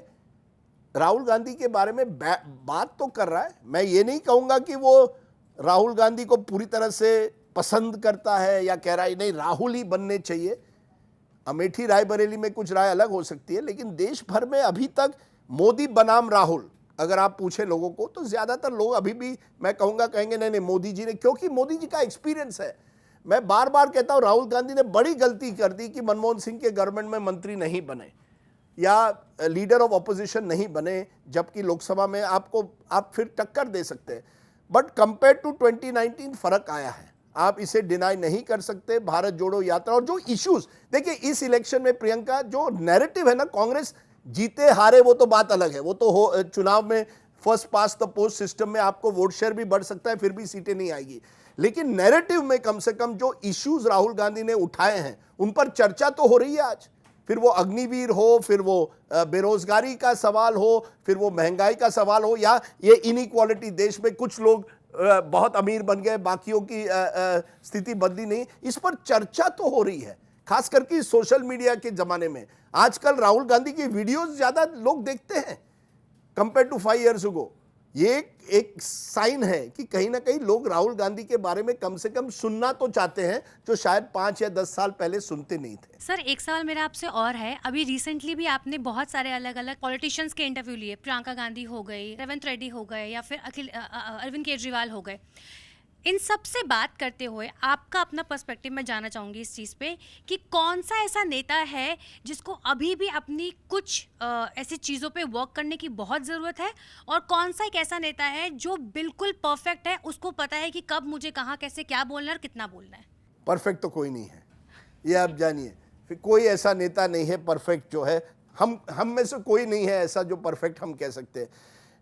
[SPEAKER 3] राहुल गांधी के बारे में बात तो कर रहा है। मैं ये नहीं कहूंगा कि वो राहुल गांधी को पूरी तरह से पसंद करता है या कह रहा है नहीं राहुल ही बनने चाहिए। अमेठी रायबरेली में कुछ राय अलग हो सकती है, लेकिन देश भर में अभी तक मोदी बनाम राहुल अगर आप पूछे लोगों को तो ज्यादातर लोग अभी भी मैं कहूंगा कहेंगे नहीं नहीं मोदी जी ने, क्योंकि मोदी जी का एक्सपीरियंस है। मैं बार बार कहता हूं राहुल गांधी ने बड़ी गलती कर दी कि मनमोहन सिंह के गवर्नमेंट में मंत्री नहीं बने या लीडर ऑफ ऑपोजिशन नहीं बने, जबकि लोकसभा में आप फिर टक्कर दे सकते हैं। बट कंपेयर टू 2019 फर्क आया है, आप इसे डिनाई नहीं कर सकते। भारत जोड़ो यात्रा और जो इश्यूज देखिए इस इलेक्शन में, प्रियंका, जो नैरेटिव है ना, कांग्रेस जीते हारे वो तो बात अलग है, वो तो चुनाव में first pass the post system में आपको वोट शेयर भी बढ़ सकता है, फिर भी सीटें नहीं आएगी। लेकिन नैरेटिव में कम से कम जो इश्यूज राहुल गांधी ने उठाए हैं उन पर चर्चा तो हो रही है आज। फिर वो अग्निवीर हो, फिर वो बेरोजगारी का सवाल हो, फिर वो महंगाई का सवाल हो, या ये इनइक्वालिटी, देश में कुछ लोग बहुत अमीर बन गए, बाकियों की स्थिति बदली नहीं, इस पर चर्चा तो हो रही है। खास करके सोशल मीडिया के जमाने में आजकल राहुल गांधी की वीडियोस ज्यादा लोग देखते हैं कंपेयर टू 5 years ago। ये एक साइन है कि कहीं ना कहीं लोग राहुल गांधी के बारे में कम से कम सुनना तो चाहते हैं, जो शायद 5 या 10 साल पहले सुनते नहीं थे।
[SPEAKER 7] सर, एक सवाल मेरा आपसे और है। अभी रिसेंटली भी आपने बहुत सारे अलग अलग पॉलिटिशियंस के इंटरव्यू लिए, प्रियंका गांधी हो गई, रेवंत रेड्डी हो गए, या फिर अरविंद केजरीवाल हो गए। इन सब से बात करते हुए आपका अपना पर्सपेक्टिव मैं जानना चाहूँगी इस चीज़ पे कि कौन सा ऐसा नेता है जिसको अभी भी अपनी कुछ ऐसी चीज़ों पे वर्क करने की बहुत ज़रूरत है, और कौन सा एक ऐसा नेता है जो बिल्कुल परफेक्ट है, उसको पता है कि कब मुझे कहाँ कैसे क्या बोलना है और कितना बोलना है।
[SPEAKER 3] परफेक्ट तो कोई नहीं है, ये आप जानिए। फिर कोई ऐसा नेता नहीं है परफेक्ट जो है, हम में से कोई नहीं है ऐसा जो परफेक्ट हम कह सकते हैं।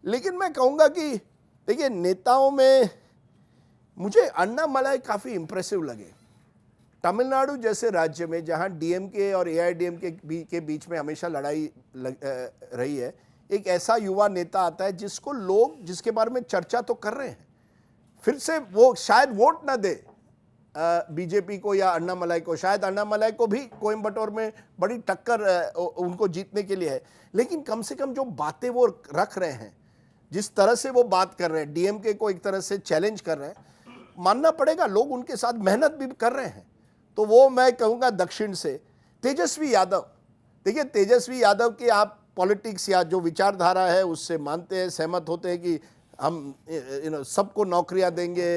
[SPEAKER 3] लेकिन मैं कहूँगा कि देखिए नेताओं में मुझे अन्नामलाई काफ़ी इंप्रेसिव लगे। तमिलनाडु जैसे राज्य में जहां डीएमके और एआईडीएमके के बीच में हमेशा लड़ाई रही है, एक ऐसा युवा नेता आता है जिसको लोग, जिसके बारे में चर्चा तो कर रहे हैं, फिर से वो शायद वोट ना दे बीजेपी को या अन्नामलाई को, शायद अन्नामलाई को भी कोयम्बटूर में बड़ी टक्कर उनको जीतने के लिए है, लेकिन कम से कम जो बातें वो रख रहे हैं, जिस तरह से वो बात कर रहे हैं, डीएमके को एक तरह से चैलेंज कर रहे हैं, मानना पड़ेगा लोग उनके साथ मेहनत भी कर रहे हैं। तो वो मैं कहूँगा दक्षिण से तेजस्वी यादव। देखिए तेजस्वी यादव की आप पॉलिटिक्स या जो विचारधारा है उससे मानते हैं, सहमत होते हैं कि हम सबको नौकरियां देंगे,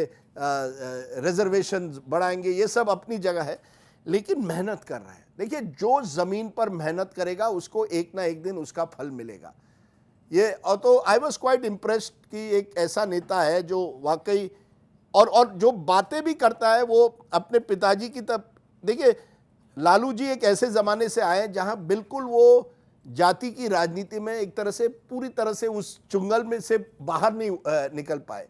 [SPEAKER 3] रिजर्वेशन बढ़ाएंगे, ये सब अपनी जगह है, लेकिन मेहनत कर रहे हैं। देखिए जो ज़मीन पर मेहनत करेगा उसको एक ना एक दिन उसका फल मिलेगा। ये और तो आई वॉज क्वाइट इम्प्रेस्ड कि एक ऐसा नेता है जो वाकई और जो बातें भी करता है वो अपने पिताजी की तरफ। देखिए लालू जी एक ऐसे ज़माने से आए जहां बिल्कुल वो जाति की राजनीति में एक तरह से पूरी तरह से उस चुंगल में से बाहर नहीं निकल पाए।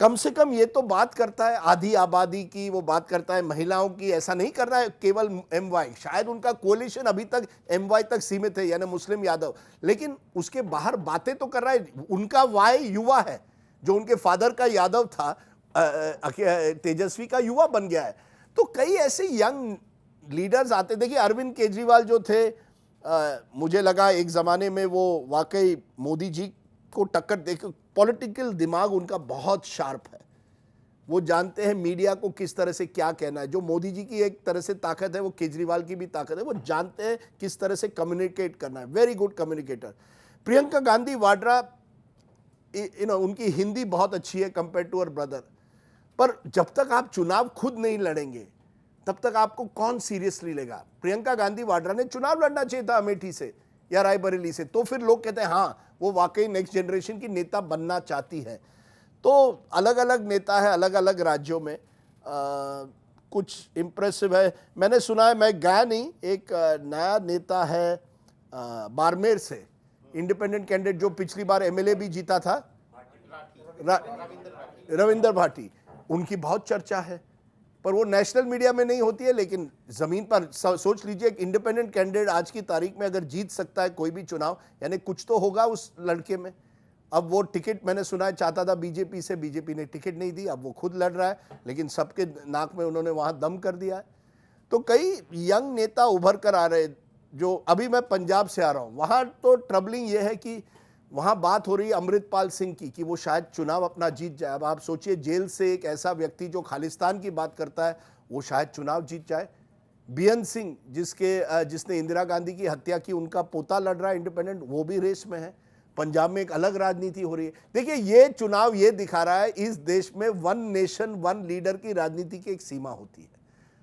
[SPEAKER 3] कम से कम ये तो बात करता है आधी आबादी की, वो बात करता है महिलाओं की। ऐसा नहीं कर रहा है केवल एमवाई, शायद उनका कोलिशन अभी तक एमवाई तक सीमित है, यानी मुस्लिम यादव, लेकिन उसके बाहर बातें तो कर रहा है। उनका वाई युवा है, जो उनके फादर का यादव था, तेजस्वी का युवा बन गया है। तो कई ऐसे यंग लीडर्स आते। देखिए अरविंद केजरीवाल जो थे, मुझे लगा एक ज़माने में वो वाकई मोदी जी को टक्कर देकर, पॉलिटिकल दिमाग उनका बहुत शार्प है, वो जानते हैं मीडिया को किस तरह से क्या कहना है। जो मोदी जी की एक तरह से ताकत है वो केजरीवाल की भी ताकत है, वो जानते हैं किस तरह से कम्युनिकेट करना है, very good communicator. Priyanka Gandhi Vadra, उनकी हिंदी बहुत अच्छी है कंपेयर टू अवर ब्रदर, पर जब तक आप चुनाव खुद नहीं लड़ेंगे तब तक आपको कौन सीरियसली लेगा। प्रियंका गांधी वाड्रा ने चुनाव लड़ना चाहिए था अमेठी से या रायबरेली से, तो फिर लोग कहते हैं हाँ वो वाकई नेक्स्ट जनरेशन की नेता बनना चाहती है। तो अलग अलग नेता है अलग अलग राज्यों में, कुछ इम्प्रेसिव है। मैंने सुना है, मैं गया नहीं, एक नया नेता है बाड़मेर से, इंडिपेंडेंट कैंडिडेट जो पिछली बार एमएलए भी जीता था, रविंदर भाटी, उनकी बहुत चर्चा है, पर वो नेशनल मीडिया में नहीं होती है, लेकिन ज़मीन पर सोच लीजिए एक इंडिपेंडेंट कैंडिडेट आज की तारीख में अगर जीत सकता है कोई भी चुनाव, यानी कुछ तो होगा उस लड़के में। अब वो टिकट मैंने सुना है चाहता था बीजेपी से, बीजेपी ने टिकट नहीं दी, अब वो खुद लड़ रहा है, लेकिन सबके नाक में उन्होंने वहाँ दम कर दिया है। तो कई यंग नेता उभर कर आ रहे। जो अभी मैं पंजाब से आ रहा हूँ, वहाँ तो ट्रबलिंग ये है कि वहाँ बात हो रही है अमृतपाल सिंह की कि वो शायद चुनाव अपना जीत जाए। अब आप सोचिए जेल से एक ऐसा व्यक्ति जो खालिस्तान की बात करता है वो शायद चुनाव जीत जाए। बीएन सिंह जिसने इंदिरा गांधी की हत्या की, उनका पोता लड़ रहा है इंडिपेंडेंट, वो भी रेस में है। पंजाब में एक अलग राजनीति हो रही है। देखिए ये चुनाव ये दिखा रहा है इस देश में वन नेशन वन लीडर की राजनीति की एक सीमा होती है।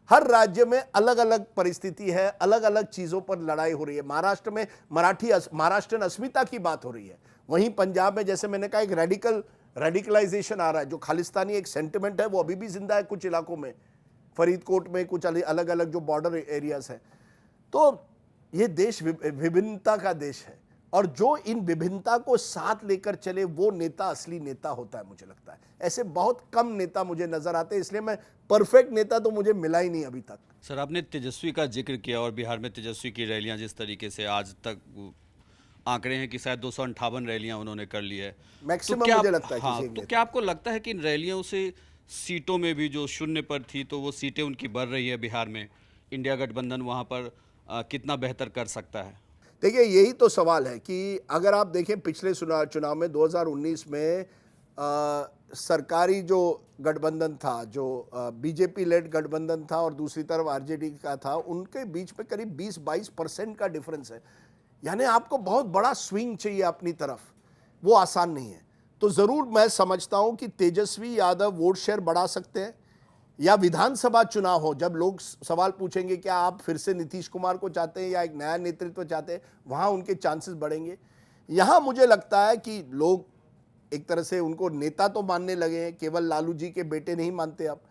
[SPEAKER 3] हर राज्य में अलग अलग परिस्थिति है, अलग अलग चीज़ों पर लड़ाई हो रही है। महाराष्ट्र में महाराष्ट्रन अस्मिता की बात हो रही है, वहीं पंजाब में जैसे मैंने कहा एक रेडिकलाइजेशन आ रहा है। जो खालिस्तानी एक सेंटिमेंट है वो अभी भी जिंदा है कुछ इलाकों में, फरीदकोट में कुछ अलग अलग जो बॉर्डर एरियाज हैं। तो ये देश विभिन्नता का देश है, और जो इन विभिन्नता को साथ लेकर चले वो नेता असली नेता होता है। मुझे लगता है ऐसे बहुत कम नेता मुझे नजर आते हैं, इसलिए मैं परफेक्ट नेता तो मुझे मिला ही नहीं अभी तक।
[SPEAKER 8] सर आपने तेजस्वी का जिक्र किया और बिहार में तेजस्वी की रैलियां जिस तरीके से आज तक आंकड़े हैं कि शायद 258 रैलियां उन्होंने कर ली है,
[SPEAKER 3] मैक्सिमम
[SPEAKER 8] तो
[SPEAKER 3] मुझे लगता है
[SPEAKER 8] हाँ,
[SPEAKER 3] किसी एक
[SPEAKER 8] तो
[SPEAKER 3] नेता।
[SPEAKER 8] क्या आपको लगता है कि इन रैलियों से सीटों में भी जो शून्य पर थी तो वो सीटें उनकी बढ़ रही है बिहार में, इंडिया गठबंधन वहाँ पर कितना बेहतर कर सकता है?
[SPEAKER 3] देखिए यही तो सवाल है कि अगर आप देखें पिछले चुनाव में 2019 में सरकारी जो गठबंधन था, जो बीजेपी लेड गठबंधन था और दूसरी तरफ आरजेडी का था, उनके बीच में करीब 20-22% का डिफरेंस है। यानी आपको बहुत बड़ा स्विंग चाहिए अपनी तरफ, वो आसान नहीं है। तो ज़रूर मैं समझता हूं कि तेजस्वी यादव वोट शेयर बढ़ा सकते हैं, या विधानसभा चुनाव हो जब लोग सवाल पूछेंगे क्या आप फिर से नीतीश कुमार को चाहते हैं या एक नया नेतृत्व चाहते हैं, वहाँ उनके चांसेस बढ़ेंगे। यहाँ मुझे लगता है कि लोग एक तरह से उनको नेता तो मानने लगे हैं, केवल लालू जी के बेटे नहीं मानते अब,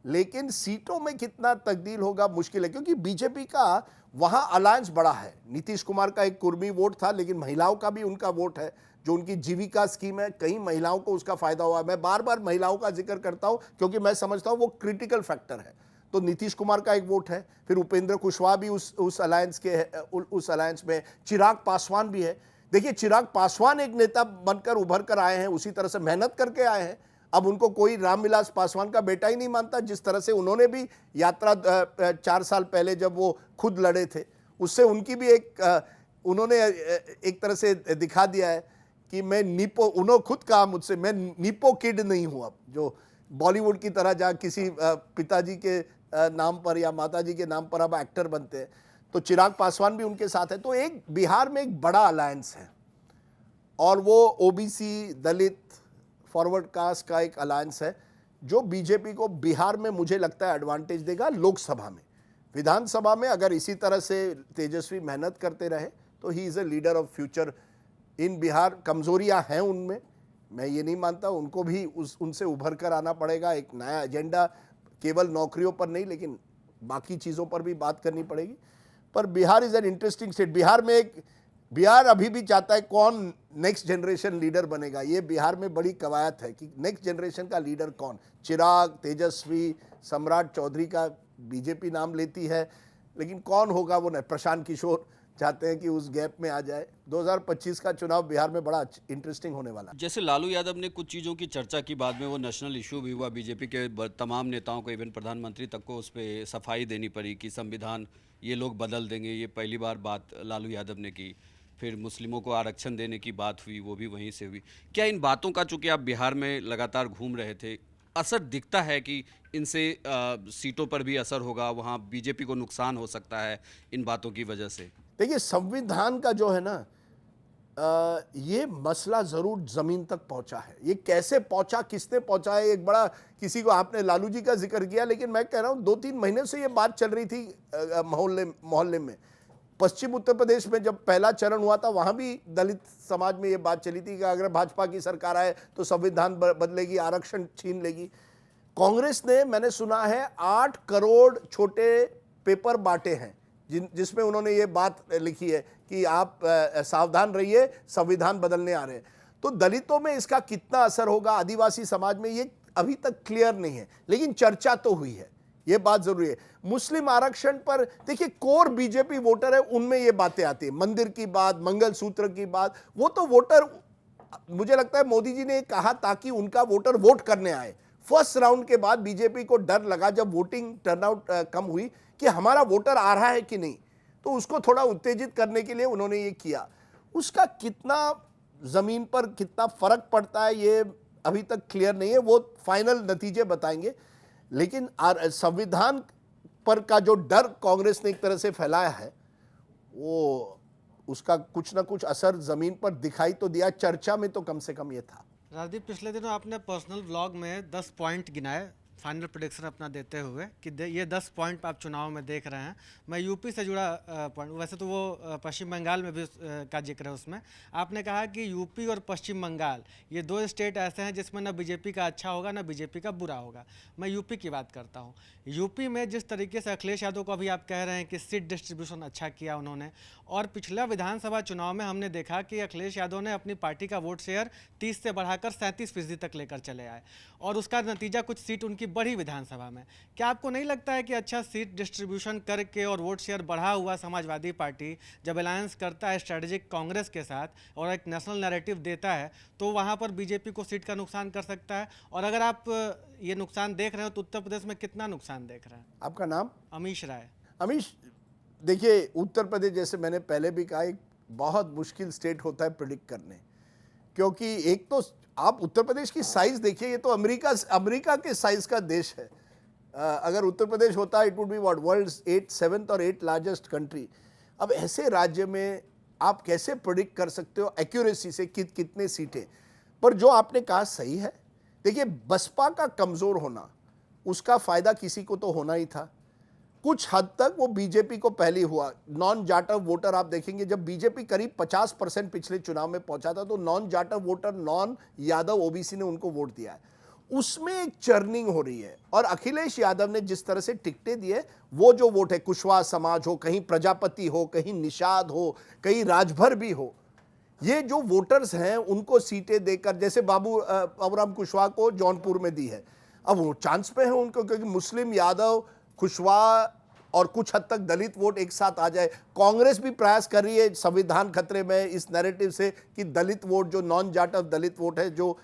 [SPEAKER 3] लेकिन सीटों में कितना तब्दील होगा मुश्किल है, क्योंकि बीजेपी का वहाँ अलायंस बड़ा है। नीतीश कुमार का एक कुर्मी वोट था, लेकिन महिलाओं का भी उनका वोट है। जो उनकी जीविका स्कीम है, कई महिलाओं को उसका फायदा हुआ है। मैं बार बार महिलाओं का जिक्र करता हूं क्योंकि मैं समझता हूं वो क्रिटिकल फैक्टर है। तो नीतीश कुमार का एक वोट है, फिर उपेंद्र कुशवाहा भी उस अलायंस में, चिराग पासवान भी है। देखिए चिराग पासवान एक नेता बनकर उभर कर आए हैं, उसी तरह से मेहनत करके आए हैं। अब उनको कोई रामविलास पासवान का बेटा ही नहीं मानता, जिस तरह से उन्होंने भी यात्रा 4 साल पहले जब वो खुद लड़े थे, उससे उनकी भी उन्होंने एक तरह से दिखा दिया है कि मैं उन्होंने खुद कहा मुझसे, मैं नीपो किड नहीं हूँ अब, जो बॉलीवुड की तरह जहाँ किसी पिताजी के नाम पर या माताजी के नाम पर अब एक्टर बनते हैं, तो चिराग पासवान भी उनके साथ है। तो एक बिहार में एक बड़ा अलायंस है और वो ओबीसी, दलित, फॉरवर्ड कास्ट का एक अलायंस है जो बीजेपी को बिहार में मुझे लगता है एडवांटेज देगा। लोकसभा में, विधानसभा में अगर इसी तरह से तेजस्वी मेहनत करते रहे तो he is a leader of future in Bihar. कमजोरियां हैं उनमें, मैं ये नहीं मानता, उनको भी उनसे उभर कर आना पड़ेगा। एक नया एजेंडा, केवल नौकरियों पर नहीं लेकिन बाकी चीज़ों पर भी बात करनी पड़ेगी। पर Bihar is an interesting state. Bihar अभी भी चाहता है कौन नेक्स्ट जनरेशन लीडर बनेगा। ये बिहार में बड़ी कवायद है कि नेक्स्ट जनरेशन का लीडर कौन। चिराग, तेजस्वी, सम्राट चौधरी का बीजेपी नाम लेती है, लेकिन कौन होगा वो नहीं। प्रशांत किशोर चाहते हैं कि उस गैप में आ जाए। 2025 का चुनाव बिहार में बड़ा इंटरेस्टिंग होने वाला है।
[SPEAKER 8] जैसे लालू यादव ने कुछ चीज़ों की चर्चा की, बाद में वो नेशनल इशू भी हुआ, बीजेपी के तमाम नेताओं को, इवन प्रधानमंत्री तक को उस पर सफाई देनी पड़ी कि संविधान ये लोग बदल देंगे। ये पहली बार बात लालू यादव ने की। फिर मुस्लिमों को आरक्षण देने की बात हुई, वो भी वहीं से हुई। क्या इन बातों का, चूँकि आप बिहार में लगातार घूम रहे थे, असर दिखता है कि इनसे सीटों पर भी असर होगा, वहाँ बीजेपी को नुकसान हो सकता है इन बातों की वजह से?
[SPEAKER 3] देखिए, संविधान का जो है ना, ये मसला जरूर जमीन तक पहुंचा है। ये कैसे पहुंचा, किसने पहुंचा है, एक बड़ा, किसी को, आपने लालू जी का जिक्र किया, लेकिन मैं कह रहा हूं 2-3 महीने से ये बात चल रही थी मोहल्ले में। पश्चिम उत्तर प्रदेश में जब पहला चरण हुआ था, वहां भी दलित समाज में ये बात चली थी कि अगर भाजपा की सरकार आए तो संविधान बदलेगी, आरक्षण छीन लेगी। कांग्रेस ने, मैंने सुना है, 8 करोड़ छोटे पेपर बांटे हैं जिसमें उन्होंने ये बात लिखी है कि आप सावधान रहिए, संविधान बदलने आ रहे हैं। तो दलितों में इसका कितना असर होगा, आदिवासी समाज में, ये अभी तक क्लियर नहीं है, लेकिन चर्चा तो हुई है, ये बात जरूरी है। मुस्लिम आरक्षण पर देखिए, कोर बीजेपी वोटर है, उनमें ये बातें आती है। मंदिर की बात, मंगलसूत्र की बात, वो तो वोटर, मुझे लगता है मोदी जी ने कहा ताकि उनका वोटर वोट करने आए। फर्स्ट राउंड के बाद बीजेपी को डर लगा, जब वोटिंग टर्नआउट कम हुई, कि हमारा वोटर आ रहा है कि नहीं, तो उसको थोड़ा उत्तेजित करने के लिए उन्होंने ये किया। उसका कितना जमीन पर कितना फर्क पड़ता है, ये अभी तक क्लियर नहीं है, वो फाइनल नतीजे बताएंगे। लेकिन संविधान पर का जो डर कांग्रेस ने एक तरह से फैलाया है, वो उसका कुछ ना कुछ असर जमीन पर दिखाई तो दिया, चर्चा में तो कम से कम ये था।
[SPEAKER 9] राजदीप, पिछले दिनों आपने पर्सनल व्लॉग में 10 पॉइंट गिनाए, फाइनल प्रेडिक्शन अपना देते हुए कि ये 10 पॉइंट आप चुनाव में देख रहे हैं। मैं यूपी से जुड़ा पॉइंट, वैसे तो वो पश्चिम बंगाल में भी का जिक्र है उसमें। आपने कहा कि यूपी और पश्चिम बंगाल ये 2 स्टेट ऐसे हैं जिसमें ना बीजेपी का अच्छा होगा ना बीजेपी का बुरा होगा। मैं यूपी की बात करता हूँ। यूपी में जिस तरीके से अखिलेश यादव को अभी आप कह रहे हैं कि सीट डिस्ट्रीब्यूशन अच्छा किया उन्होंने, और पिछला विधानसभा चुनाव में हमने देखा कि अखिलेश यादव ने अपनी पार्टी का वोट शेयर 30 से बढ़ाकर 37% तक लेकर चले आए, और उसका नतीजा कुछ सीट उनकी बढ़ी विधानसभा में। क्या आपको नहीं लगता है कि अच्छा सीट डिस्ट्रीब्यूशन करके और वोट शेयर बढ़ा हुआ समाजवादी पार्टी जब अलायंस करता है स्ट्रेटेजिक कांग्रेस के साथ और एक नेशनल नैरेटिव देता है, तो वहाँ पर बीजेपी को सीट का नुकसान कर सकता है? और अगर आप ये नुकसान देख रहे हो तो उत्तर प्रदेश में कितना नुकसान देख रहे हैं?
[SPEAKER 3] आपका नाम?
[SPEAKER 9] अमीश राय।
[SPEAKER 3] अमीश, देखिए, उत्तर प्रदेश, जैसे मैंने पहले भी कहा, एक बहुत मुश्किल स्टेट होता है प्रिडिक्ट करने, क्योंकि एक तो आप उत्तर प्रदेश की साइज देखिए, ये तो अमेरिका के साइज का देश है। अगर उत्तर प्रदेश होता, it would be what, world's 7th और 8th लार्जेस्ट कंट्री। अब ऐसे राज्य में आप कैसे प्रिडिक्ट कर सकते हो एक्यूरेसी से कितने सीटें? पर जो आपने कहा सही है। देखिए, बसपा का कमजोर होना, उसका फायदा किसी को तो होना ही था। कुछ हद तक वो बीजेपी को पहले हुआ। नॉन जाटव वोटर आप देखेंगे, जब बीजेपी करीब 50% पिछले चुनाव में पहुंचा था, तो non Jatav voter, non Yadav OBC ने उनको वोट दिया है। उसमें एक चर्निंग हो रही है, और अखिलेश यादव ने जिस तरह से टिकटें दिए, वो जो वोट है, कुशवाहा समाज हो, कहीं प्रजापति हो, कहीं निषाद हो, कहीं राजभर भी हो, ये जो वोटर्स हैं उनको सीटें देकर, जैसे बाबूराम कुशवाहा को जौनपुर में दी है, अब वो चांस पे है उनको, क्योंकि मुस्लिम, यादव, कुशवाहा और कुछ हद तक दलित वोट एक साथ आ जाए। कांग्रेस भी प्रयास कर रही है, संविधान खतरे में, इस नैरेटिव से कि दलित वोट, जो नॉन जाटव दलित वोट है, जो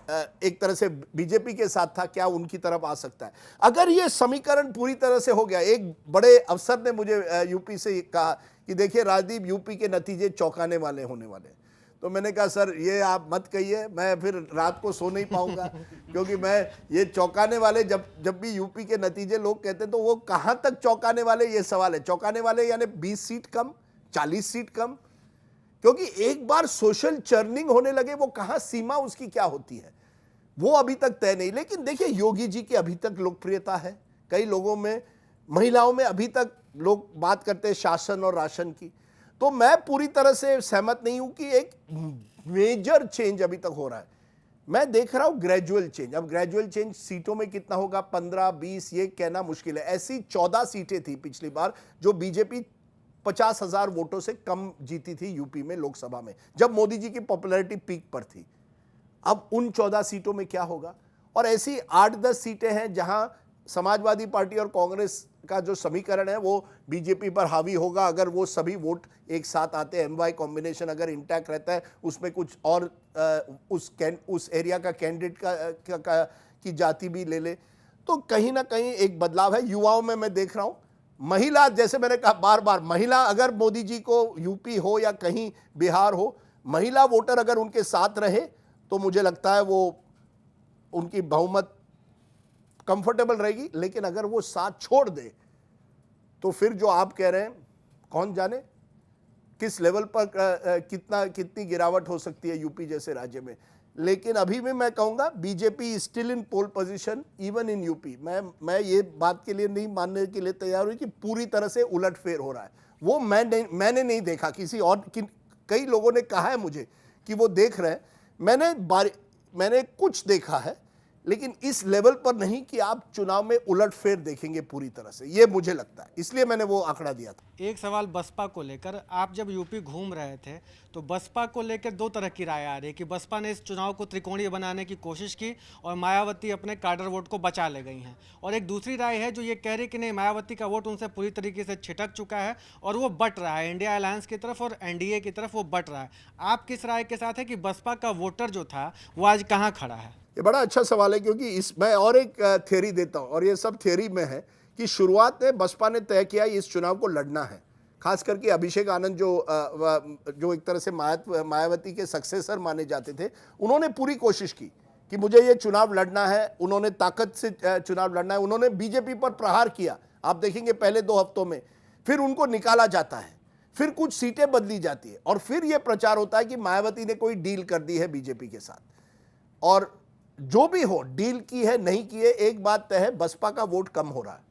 [SPEAKER 3] एक तरह से बीजेपी के साथ था, क्या उनकी तरफ आ सकता है? अगर ये समीकरण पूरी तरह से हो गया, एक बड़े अफसर ने मुझे यूपी से कहा कि देखिए राजदीप, यूपी के नतीजे चौंकाने वाले होने वाले। तो मैंने कहा सर ये आप मत कहिए, मैं फिर रात को सो नहीं पाऊंगा क्योंकि मैं ये चौंकाने वाले जब भी यूपी के नतीजे लोग कहते हैं तो वो कहां तक चौंकाने वाले, ये सवाल है। चौंकाने वाले यानी 20 सीट कम, 40 सीट कम, क्योंकि एक बार सोशल चर्निंग होने लगे वो कहां सीमा उसकी क्या होती है वो अभी तक तय नहीं। लेकिन देखिए योगी जी की अभी तक लोकप्रियता है, कई लोगों में, महिलाओं में अभी तक लोग बात करते हैं शासन और राशन की। तो मैं पूरी तरह से सहमत नहीं हूं कि एक मेजर चेंज अभी तक हो रहा है। मैं देख रहा हूं ग्रेजुअल चेंज। अब ग्रेजुअल चेंज सीटों में कितना होगा, 15, 20, ये कहना मुश्किल है। ऐसी 14 सीटें थी पिछली बार जो बीजेपी 50,000 वोटों से कम जीती थी यूपी में लोकसभा में, जब मोदी जी की पॉपुलैरिटी पीक पर थी। अब उन 14 सीटों में क्या होगा? और ऐसी 8-10 सीटें हैं जहां समाजवादी पार्टी और कांग्रेस का जो समीकरण है वो बीजेपी पर हावी होगा अगर वो सभी वोट एक साथ आते हैं। एमवाई कॉम्बिनेशन अगर इंटैक्ट रहता है, उसमें कुछ और उस एरिया का कैंडिडेट की जाति भी ले ले, तो कहीं ना कहीं एक बदलाव है। युवाओं में मैं देख रहा हूं, महिला, जैसे मैंने कहा बार बार, महिला अगर मोदी जी को यूपी हो या कहीं बिहार हो, महिला वोटर अगर उनके साथ रहे तो मुझे लगता है वो उनकी बहुमत कंफर्टेबल रहेगी। लेकिन अगर वो साथ छोड़ दे तो फिर जो आप कह रहे हैं, कौन जाने किस लेवल पर कितनी गिरावट हो सकती है यूपी जैसे राज्य में। लेकिन अभी भी मैं कहूंगा BJP still in pole position even in UP. मैं ये बात के लिए नहीं मानने के लिए तैयार हुई कि पूरी तरह से उलटफेर हो रहा है, वो मैंने नहीं देखा। किसी और कई लोगों ने कहा है मुझे कि वो देख रहे हैं, मैंने कुछ देखा है, लेकिन इस लेवल पर नहीं कि आप चुनाव में उलटफेर देखेंगे पूरी तरह से, ये मुझे लगता है। इसलिए मैंने वो आंकड़ा दिया था।
[SPEAKER 9] एक सवाल बसपा को लेकर, आप जब यूपी घूम रहे थे तो बसपा को लेकर दो तरह की राय आ रही है कि बसपा ने इस चुनाव को त्रिकोणीय बनाने की कोशिश की और मायावती अपने काडर वोट को बचा ले गई हैं, और एक दूसरी राय है जो ये कह रही कि नहीं, मायावती का वोट उनसे पूरी तरीके से छिटक चुका है और वो बट रहा है इंडिया अलायंस की तरफ और एनडीए की तरफ वो बट रहा है। आप किस राय के साथ है कि बसपा का वोटर जो था वो आज कहाँ खड़ा है?
[SPEAKER 3] ये बड़ा अच्छा सवाल है, क्योंकि मैं और एक थ्योरी देता हूं, और ये सब थ्योरी में है कि शुरुआत में बसपा ने तय किया इस चुनाव को लड़ना है। खास करके अभिषेक आनंद जो एक तरह से मायावती के सक्सेसर माने जाते थे, उन्होंने पूरी कोशिश की कि मुझे ये चुनाव लड़ना है। उन्होंने ताकत से चुनाव लड़ना है। उन्होंने बीजेपी पर प्रहार किया, आप देखेंगे पहले 2 हफ्तों में। फिर उनको निकाला जाता है, फिर कुछ सीटें बदली जाती है, और फिर यह प्रचार होता है कि मायावती ने कोई डील कर दी है बीजेपी के साथ। और जो भी हो, डील की है नहीं की है, एक बात तय है, बसपा का वोट कम हो रहा है।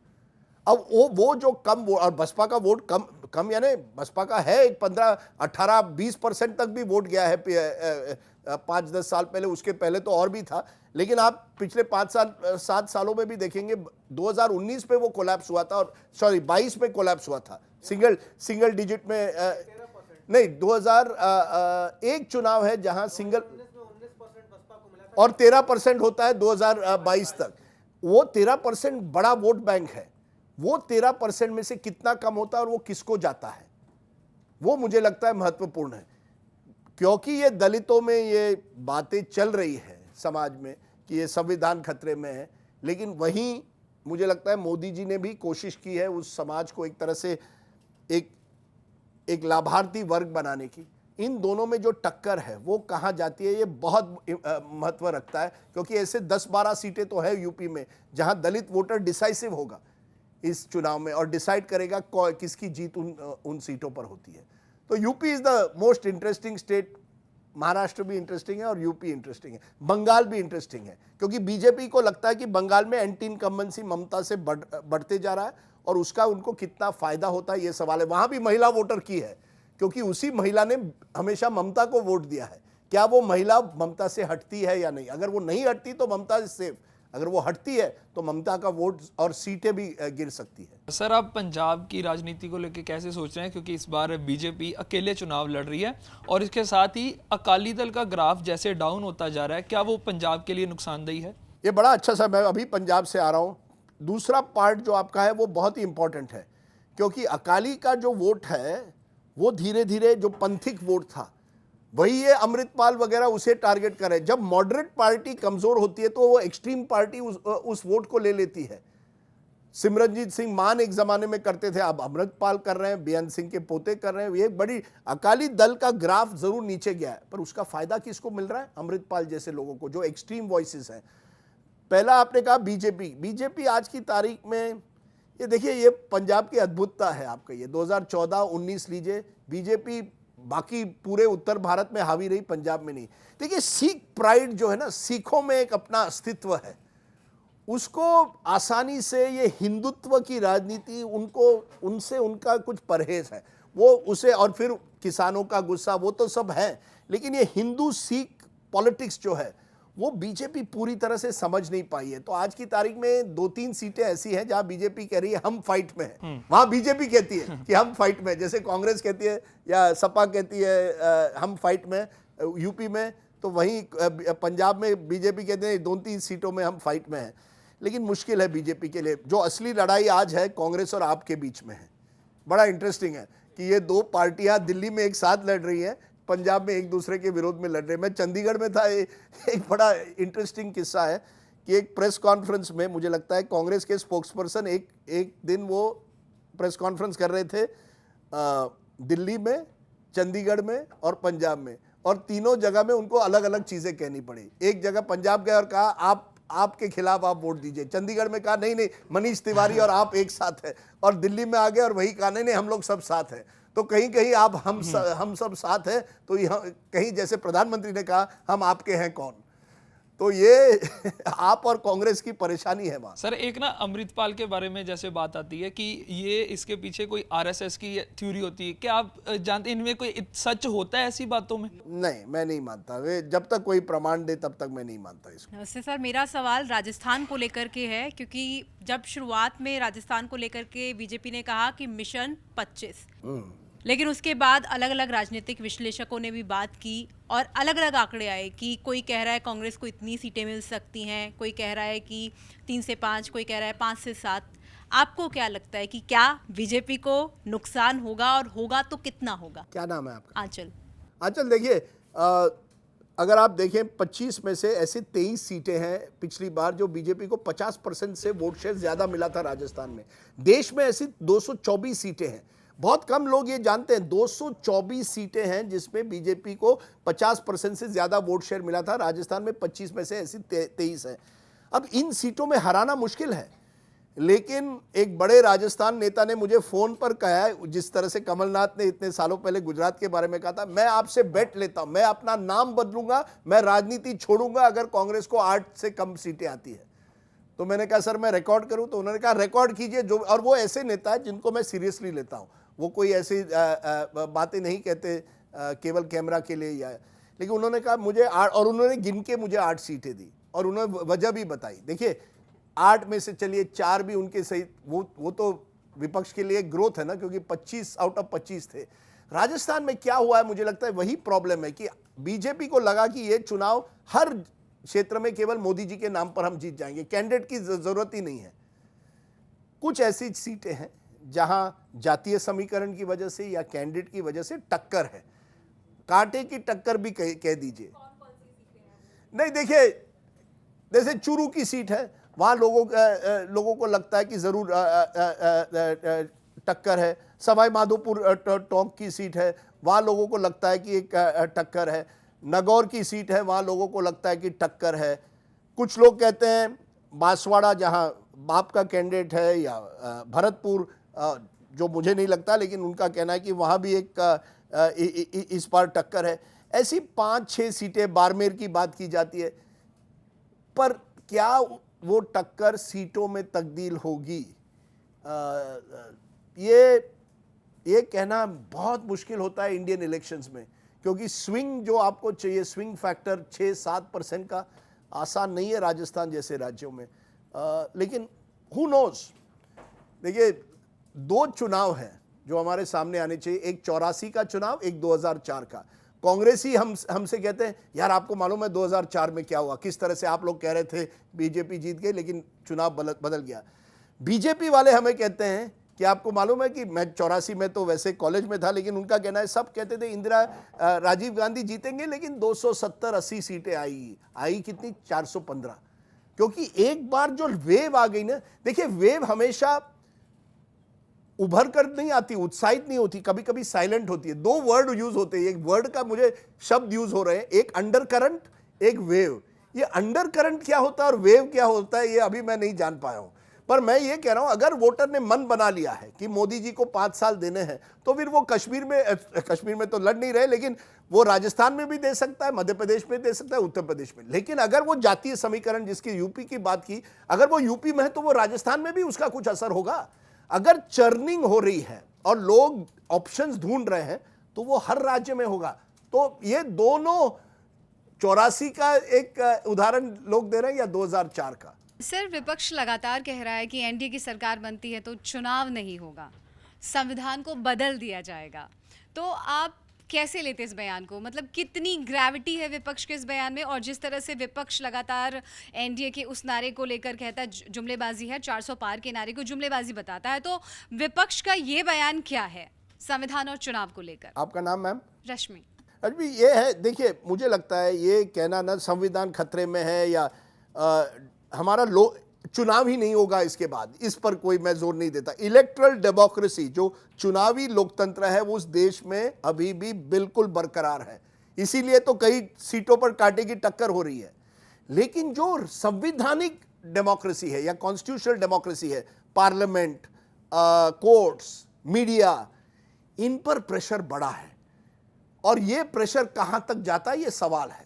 [SPEAKER 3] अब वो जो कम, और बसपा का वोट कम यानी बसपा का है 15, 18, 20% तक भी वोट गया है 5-10 साल पहले। उसके पहले तो और भी था, लेकिन आप पिछले 5-7 सालों में भी देखेंगे 2019 पे वो कोलैप्स हुआ था, और 22 में कोलैप्स हुआ था, सिंगल डिजिट में नहीं। 2001 चुनाव है जहां सिंगल, और 13% होता है 2022 तक। वो 13% बड़ा वोट बैंक है, वो 13% में से कितना कम होता है और वो किसको जाता है, वो मुझे लगता है महत्वपूर्ण है। क्योंकि ये दलितों में ये बातें चल रही है समाज में कि ये संविधान खतरे में है, लेकिन वहीं मुझे लगता है मोदी जी ने भी कोशिश की है उस समाज को एक तरह से एक लाभार्थी वर्ग बनाने की। इन दोनों में जो टक्कर है वो कहाँ जाती है, ये बहुत महत्व रखता है, क्योंकि ऐसे 10-12 सीटें तो है यूपी में जहां दलित वोटर डिसाइसिव होगा इस चुनाव में और डिसाइड करेगा किसकी जीत उन सीटों पर होती है। तो UP is the most interesting state. Maharashtra भी इंटरेस्टिंग है और यूपी इंटरेस्टिंग है, बंगाल भी इंटरेस्टिंग है, क्योंकि बीजेपी को लगता है कि बंगाल में एंटी इनकम्बेंसी ममता से बढ़ते जा रहा है, और उसका उनको कितना फायदा होता है ये सवाल है। वहां भी महिला वोटर की है, क्योंकि उसी महिला ने हमेशा ममता को वोट दिया है। क्या वो महिला ममता से हटती है या नहीं? अगर वो नहीं हटती तो ममता इज सेफ, अगर वो हटती है तो ममता का वोट और सीटें भी गिर सकती है।
[SPEAKER 10] सर, आप पंजाब की राजनीति को लेकर कैसे सोच रहे हैं, क्योंकि इस बार बीजेपी अकेले चुनाव लड़ रही है और इसके साथ ही अकाली दल का ग्राफ जैसे डाउन होता जा रहा है, क्या वो पंजाब के लिए नुकसानदेही है?
[SPEAKER 3] ये बड़ा अच्छा सा, मैं अभी पंजाब से आ रहा हूँ। दूसरा पार्ट जो आपका है वो बहुत ही इंपॉर्टेंट है, क्योंकि अकाली का जो वोट है वो धीरे धीरे जो पंथिक वोट था वही ये अमृतपाल वगैरह उसे टारगेट करे। जब मॉडरेट पार्टी कमजोर होती है तो वो एक्सट्रीम पार्टी उस वोट को ले लेती है। सिमरनजीत सिंह मान एक जमाने में करते थे, अब अमृतपाल कर रहे हैं, बेअंत सिंह के पोते कर रहे हैं। ये बड़ी अकाली दल का ग्राफ जरूर नीचे गया है, पर उसका फायदा किसको मिल रहा है? अमृतपाल जैसे लोगों को, जो एक्सट्रीम वॉइसेस हैं। पहला आपने कहा बीजेपी आज की तारीख में, ये देखिए, ये पंजाब की अद्भुतता है आपका। ये 2014-19 लीजिए, बीजेपी बाकी पूरे उत्तर भारत में हावी रही, पंजाब में नहीं। देखिए, सिख प्राइड जो है ना, सिखों में एक अपना अस्तित्व है, उसको आसानी से ये हिंदुत्व की राजनीति, उनसे उनका कुछ परहेज है वो उसे, और फिर किसानों का गुस्सा, वो तो सब है, लेकिन ये हिंदू सिख पॉलिटिक्स जो है वो बीजेपी पूरी तरह से समझ नहीं पाई है। तो आज की तारीख में 2-3 सीटें ऐसी हैं जहां बीजेपी कह रही है हम फाइट में हैं, वहां बीजेपी कहती है कि हम फाइट में, जैसे कांग्रेस कहती है या सपा कहती है हम फाइट में यूपी में, तो वहीं पंजाब में बीजेपी कहते हैं 2-3 सीटों में हम फाइट में हैं। लेकिन मुश्किल है बीजेपी के लिए। जो असली लड़ाई आज है कांग्रेस और आप के बीच में है। बड़ा इंटरेस्टिंग है कि ये दो पार्टियां दिल्ली में एक साथ लड़ रही हैं, पंजाब में एक दूसरे के विरोध में लड़ रहे हैं। मैं चंडीगढ़ में था, एक बड़ा इंटरेस्टिंग किस्सा है कि एक प्रेस कॉन्फ्रेंस में, मुझे लगता है कांग्रेस के स्पोक्सपर्सन एक दिन वो प्रेस कॉन्फ्रेंस कर रहे थे दिल्ली में, चंडीगढ़ में और पंजाब में, और तीनों जगह में उनको अलग अलग चीज़ें कहनी पड़ी। एक जगह पंजाब गए और कहा आपके खिलाफ आप वोट दीजिए, चंडीगढ़ में कहा नहीं मनीष तिवारी और आप एक साथ है, और दिल्ली में आ गए और वही कहा नहीं हम लोग सब साथ हैं। तो कहीं कहीं आप हम सब साथ हैं, तो यहाँ कहीं जैसे प्रधानमंत्री ने कहा हम आपके हैं कौन। तो ये आप और कांग्रेस की परेशानी है वहाँ।
[SPEAKER 10] सर, एक ना अमृतपाल के बारे में जैसे बात आती है कि ये इसके पीछे कोई आरएसएस की थ्योरी होती है, क्या आप जानते हैं इनमें कोई सच होता है ऐसी बातों में?
[SPEAKER 3] नहीं, मैं नहीं मानता। वे जब तक कोई प्रमाण दे तब तक मैं नहीं मानता इसको।
[SPEAKER 11] वैसे सर, मेरा सवाल राजस्थान को लेकर के है, क्योंकि जब शुरुआत में राजस्थान को लेकर के बीजेपी ने कहा कि मिशन 25, लेकिन उसके बाद अलग अलग राजनीतिक विश्लेषकों ने भी बात की और अलग अलग आंकड़े आए कि कोई कह रहा है कांग्रेस को इतनी सीटें मिल सकती हैं, कोई कह रहा है कि 3 से 5, कोई कह रहा है 5 से 7। आपको क्या लगता है कि क्या बीजेपी को नुकसान होगा, और होगा तो कितना होगा?
[SPEAKER 3] क्या नाम है आपका?
[SPEAKER 11] आंचल।
[SPEAKER 3] देखिए, अगर आप देखें 25 में से ऐसे 23 सीटें हैं पिछली बार जो बीजेपी को 50% से वोट शेयर ज्यादा मिला था राजस्थान में। देश में ऐसी 224 सीटें हैं, बहुत कम लोग ये जानते हैं 224 सीटें हैं जिसमें बीजेपी को 50% से ज्यादा वोट शेयर मिला था। राजस्थान में 25 में से ऐसी 23 है। अब इन सीटों में हराना मुश्किल है, लेकिन एक बड़े राजस्थान नेता ने मुझे फोन पर कहा है, जिस तरह से कमलनाथ ने इतने सालों पहले गुजरात के बारे में कहा था, मैं आपसे बेट लेता हूं, मैं अपना नाम बदलूंगा, मैं राजनीति छोड़ूंगा अगर कांग्रेस को 8 से कम सीटें आती है। तो मैंने कहा सर मैं रिकॉर्ड करूं, तो उन्होंने कहा रिकॉर्ड कीजिए। जो, और वो ऐसे नेता है जिनको मैं सीरियसली लेता हूं, वो कोई ऐसी बातें नहीं कहते केवल कैमरा के लिए या, लेकिन उन्होंने कहा मुझे 8, और उन्होंने गिन के मुझे 8 सीटें दी और उन्होंने वजह भी बताई। देखिए 8 में से चलिए 4 भी उनके सही, वो तो विपक्ष के लिए ग्रोथ है ना, क्योंकि 25 आउट ऑफ 25 थे। राजस्थान में क्या हुआ है, मुझे लगता है वही प्रॉब्लम है कि बीजेपी को लगा कि ये चुनाव हर क्षेत्र में केवल मोदी जी के नाम पर हम जीत जाएंगे, कैंडिडेट की जरूरत ही नहीं है। कुछ ऐसी सीटें हैं जहां जातीय समीकरण की वजह से या कैंडिडेट की वजह से टक्कर है, कांटे की टक्कर भी कह दीजिए। नहीं, देखिए जैसे चूरू की सीट है, वहां लोगों को लगता है कि जरूर टक्कर है। सवाई माधोपुर टोंक की सीट है, वहां लोगों को लगता है कि एक टक्कर है। नगौर की सीट है, वहां लोगों को लगता है कि टक्कर है। कुछ लोग कहते हैं बांसवाड़ा जहां बाप का कैंडिडेट है, या भरतपुर, जो मुझे नहीं लगता, लेकिन उनका कहना है कि वहां भी एक इस बार टक्कर है। ऐसी 5-6 सीटें, बाड़मेर की बात की जाती है, पर क्या वो टक्कर सीटों में तब्दील होगी, ये कहना बहुत मुश्किल होता है इंडियन इलेक्शंस में, क्योंकि स्विंग जो आपको चाहिए, स्विंग फैक्टर 6-7% का आसान नहीं है राजस्थान जैसे राज्यों में। लेकिन हु नोज। देखिए 2 चुनाव हैं जो हमारे सामने आने चाहिए, एक 84 का चुनाव, एक 2004 का। कांग्रेस ही हमसे कहते हैं यार आपको मालूम है 2004 में क्या हुआ, किस तरह से आप लोग कह रहे थे बीजेपी जीत गई लेकिन चुनाव बदल गया। बीजेपी वाले हमें कहते हैं कि आपको मालूम है कि मैं 84 में तो वैसे कॉलेज में था, लेकिन उनका कहना है सब कहते थे राजीव गांधी जीतेंगे, लेकिन 270-80 सीटें आई कितनी 415। क्योंकि एक बार जो वेव आ गई ना, देखिए वेव हमेशा उभर कर नहीं आती, उत्साहित नहीं होती, कभी कभी साइलेंट होती है। दो वर्ड यूज होते हैं, एक वर्ड का मुझे शब्द यूज हो रहे हैं, एक अंडर करंट, एक वेव। ये अंडर करंट क्या होता है और वेव क्या होता है ये अभी मैं नहीं जान पाया हूं, पर मैं ये कह रहा हूं अगर वोटर ने मन बना लिया है कि मोदी जी को 5 साल देने हैं, तो फिर वो कश्मीर में तो लड़ नहीं रहे, लेकिन वो राजस्थान में भी दे सकता है, मध्य प्रदेश में दे सकता है, उत्तर प्रदेश में। लेकिन अगर वो जातीय समीकरण जिसकी यूपी की बात की, अगर वो यूपी में है तो वो राजस्थान में भी उसका कुछ असर होगा। अगर चर्निंग हो रही है और लोग ऑप्शंस ढूंढ रहे हैं तो वो हर राज्य में होगा। तो ये दोनों 84 का एक उदाहरण लोग दे रहे हैं या 2004 का।
[SPEAKER 12] सर, विपक्ष लगातार कह रहा है कि एनडीए की सरकार बनती है तो चुनाव नहीं होगा, संविधान को बदल दिया जाएगा। तो आप कैसे लेते इस बयान को? मतलब कितनी ग्रेविटी है विपक्ष के इस बयान में? और जिस तरह से विपक्ष लगातार एनडीए के उस नारे को लेकर कहता है जुमलेबाजी है, 400 पार के नारे को जुमलेबाजी बताता है, तो विपक्ष का ये बयान क्या है संविधान और चुनाव को लेकर?
[SPEAKER 3] आपका नाम मैम?
[SPEAKER 12] रश्मि।
[SPEAKER 3] अभी ये है, देखिए मुझे लगता है ये कहना ना संविधान खतरे में है या हमारा चुनाव ही नहीं होगा इसके बाद, इस पर कोई मैं जोर नहीं देता। इलेक्टरल डेमोक्रेसी जो चुनावी लोकतंत्र है वो उस देश में अभी भी बिल्कुल बरकरार है, इसीलिए तो कई सीटों पर कांटे की टक्कर हो रही है। लेकिन जो संवैधानिक डेमोक्रेसी है या कॉन्स्टिट्यूशनल डेमोक्रेसी है, पार्लियामेंट, कोर्ट्स, मीडिया, इन पर प्रेशर बढ़ा है और ये प्रेशर कहां तक जाता है ये सवाल है।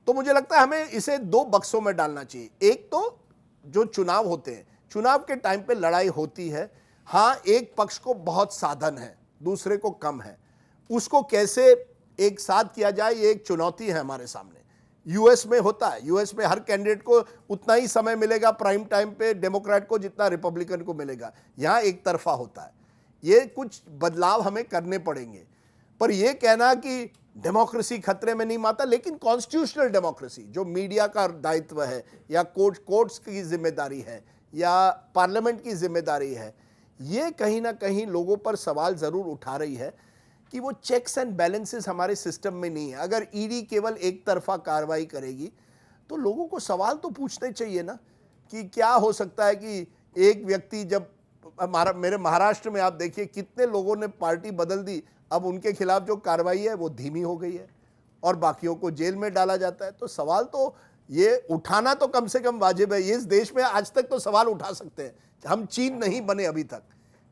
[SPEAKER 3] तो मुझे लगता है हमें इसे 2 बक्सों में डालना चाहिए। एक तो जो चुनाव होते हैं, चुनाव के टाइम पे लड़ाई होती है, हाँ एक पक्ष को बहुत साधन है, दूसरे को कम है, उसको कैसे एक साथ किया जाए ये एक चुनौती है हमारे सामने। यूएस में होता है, यूएस में हर कैंडिडेट को उतना ही समय मिलेगा प्राइम टाइम पे डेमोक्रेट को जितना रिपब्लिकन को मिलेगा, यहाँ एक तरफा होता है। ये कुछ बदलाव हमें करने पड़ेंगे, पर यह कहना कि डेमोक्रेसी खतरे में नहीं माता, लेकिन कॉन्स्टिट्यूशनल डेमोक्रेसी जो मीडिया का दायित्व है या कोर्ट्स की जिम्मेदारी है या पार्लियामेंट की जिम्मेदारी है, ये कहीं ना कहीं लोगों पर सवाल ज़रूर उठा रही है कि वो चेक्स एंड बैलेंसेस हमारे सिस्टम में नहीं है। अगर ईडी केवल एक तरफा कार्रवाई करेगी तो लोगों को सवाल तो पूछने चाहिए ना कि क्या हो सकता है कि एक व्यक्ति, जब मेरे महाराष्ट्र में आप देखिए कितने लोगों ने पार्टी बदल दी, अब उनके खिलाफ जो कार्रवाई है वो धीमी हो गई है और बाकियों को जेल में डाला जाता है। तो सवाल तो ये उठाना तो कम से कम वाजिब है। इस देश में आज तक तो सवाल उठा सकते हैं, हम चीन नहीं बने अभी तक,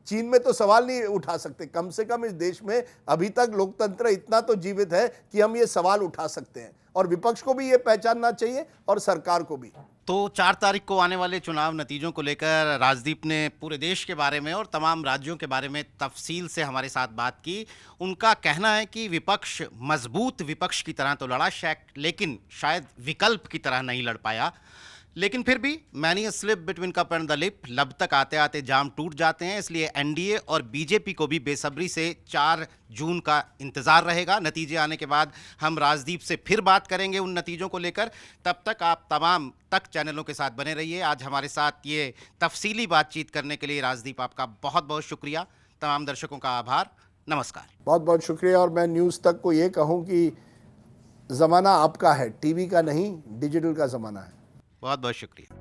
[SPEAKER 3] चीन में तो सवाल नहीं उठा सकते, कम से कम इस देश में अभी तक लोकतंत्र इतना तो जीवित है कि हम ये सवाल उठा सकते हैं और विपक्ष को भी ये पहचानना चाहिए और सरकार को भी।
[SPEAKER 2] तो 4 तारीख को आने वाले चुनाव नतीजों को लेकर राजदीप ने पूरे देश के बारे में और तमाम राज्यों के बारे में तफसील से हमारे साथ बात की। उनका कहना है कि विपक्ष मजबूत विपक्ष की तरह तो लड़ा, लेकिन शायद विकल्प की तरह नहीं लड़ पाया। लेकिन फिर भी many slip between cup and the lip, लब तक आते आते जाम टूट जाते हैं। इसलिए एनडीए और बीजेपी को भी बेसब्री से 4 जून का इंतज़ार रहेगा। नतीजे आने के बाद हम राजदीप से फिर बात करेंगे उन नतीजों को लेकर। तब तक आप तमाम तक चैनलों के साथ बने रहिए। आज हमारे साथ ये तफसीली बातचीत करने के लिए राजदीप आपका बहुत बहुत शुक्रिया। तमाम दर्शकों का आभार, नमस्कार।
[SPEAKER 3] बहुत बहुत शुक्रिया। और मैं न्यूज़ तक को ये कहूँ कि ज़माना आपका है, टीवी का नहीं, डिजिटल का ज़माना है।
[SPEAKER 2] बहुत बहुत शुक्रिया।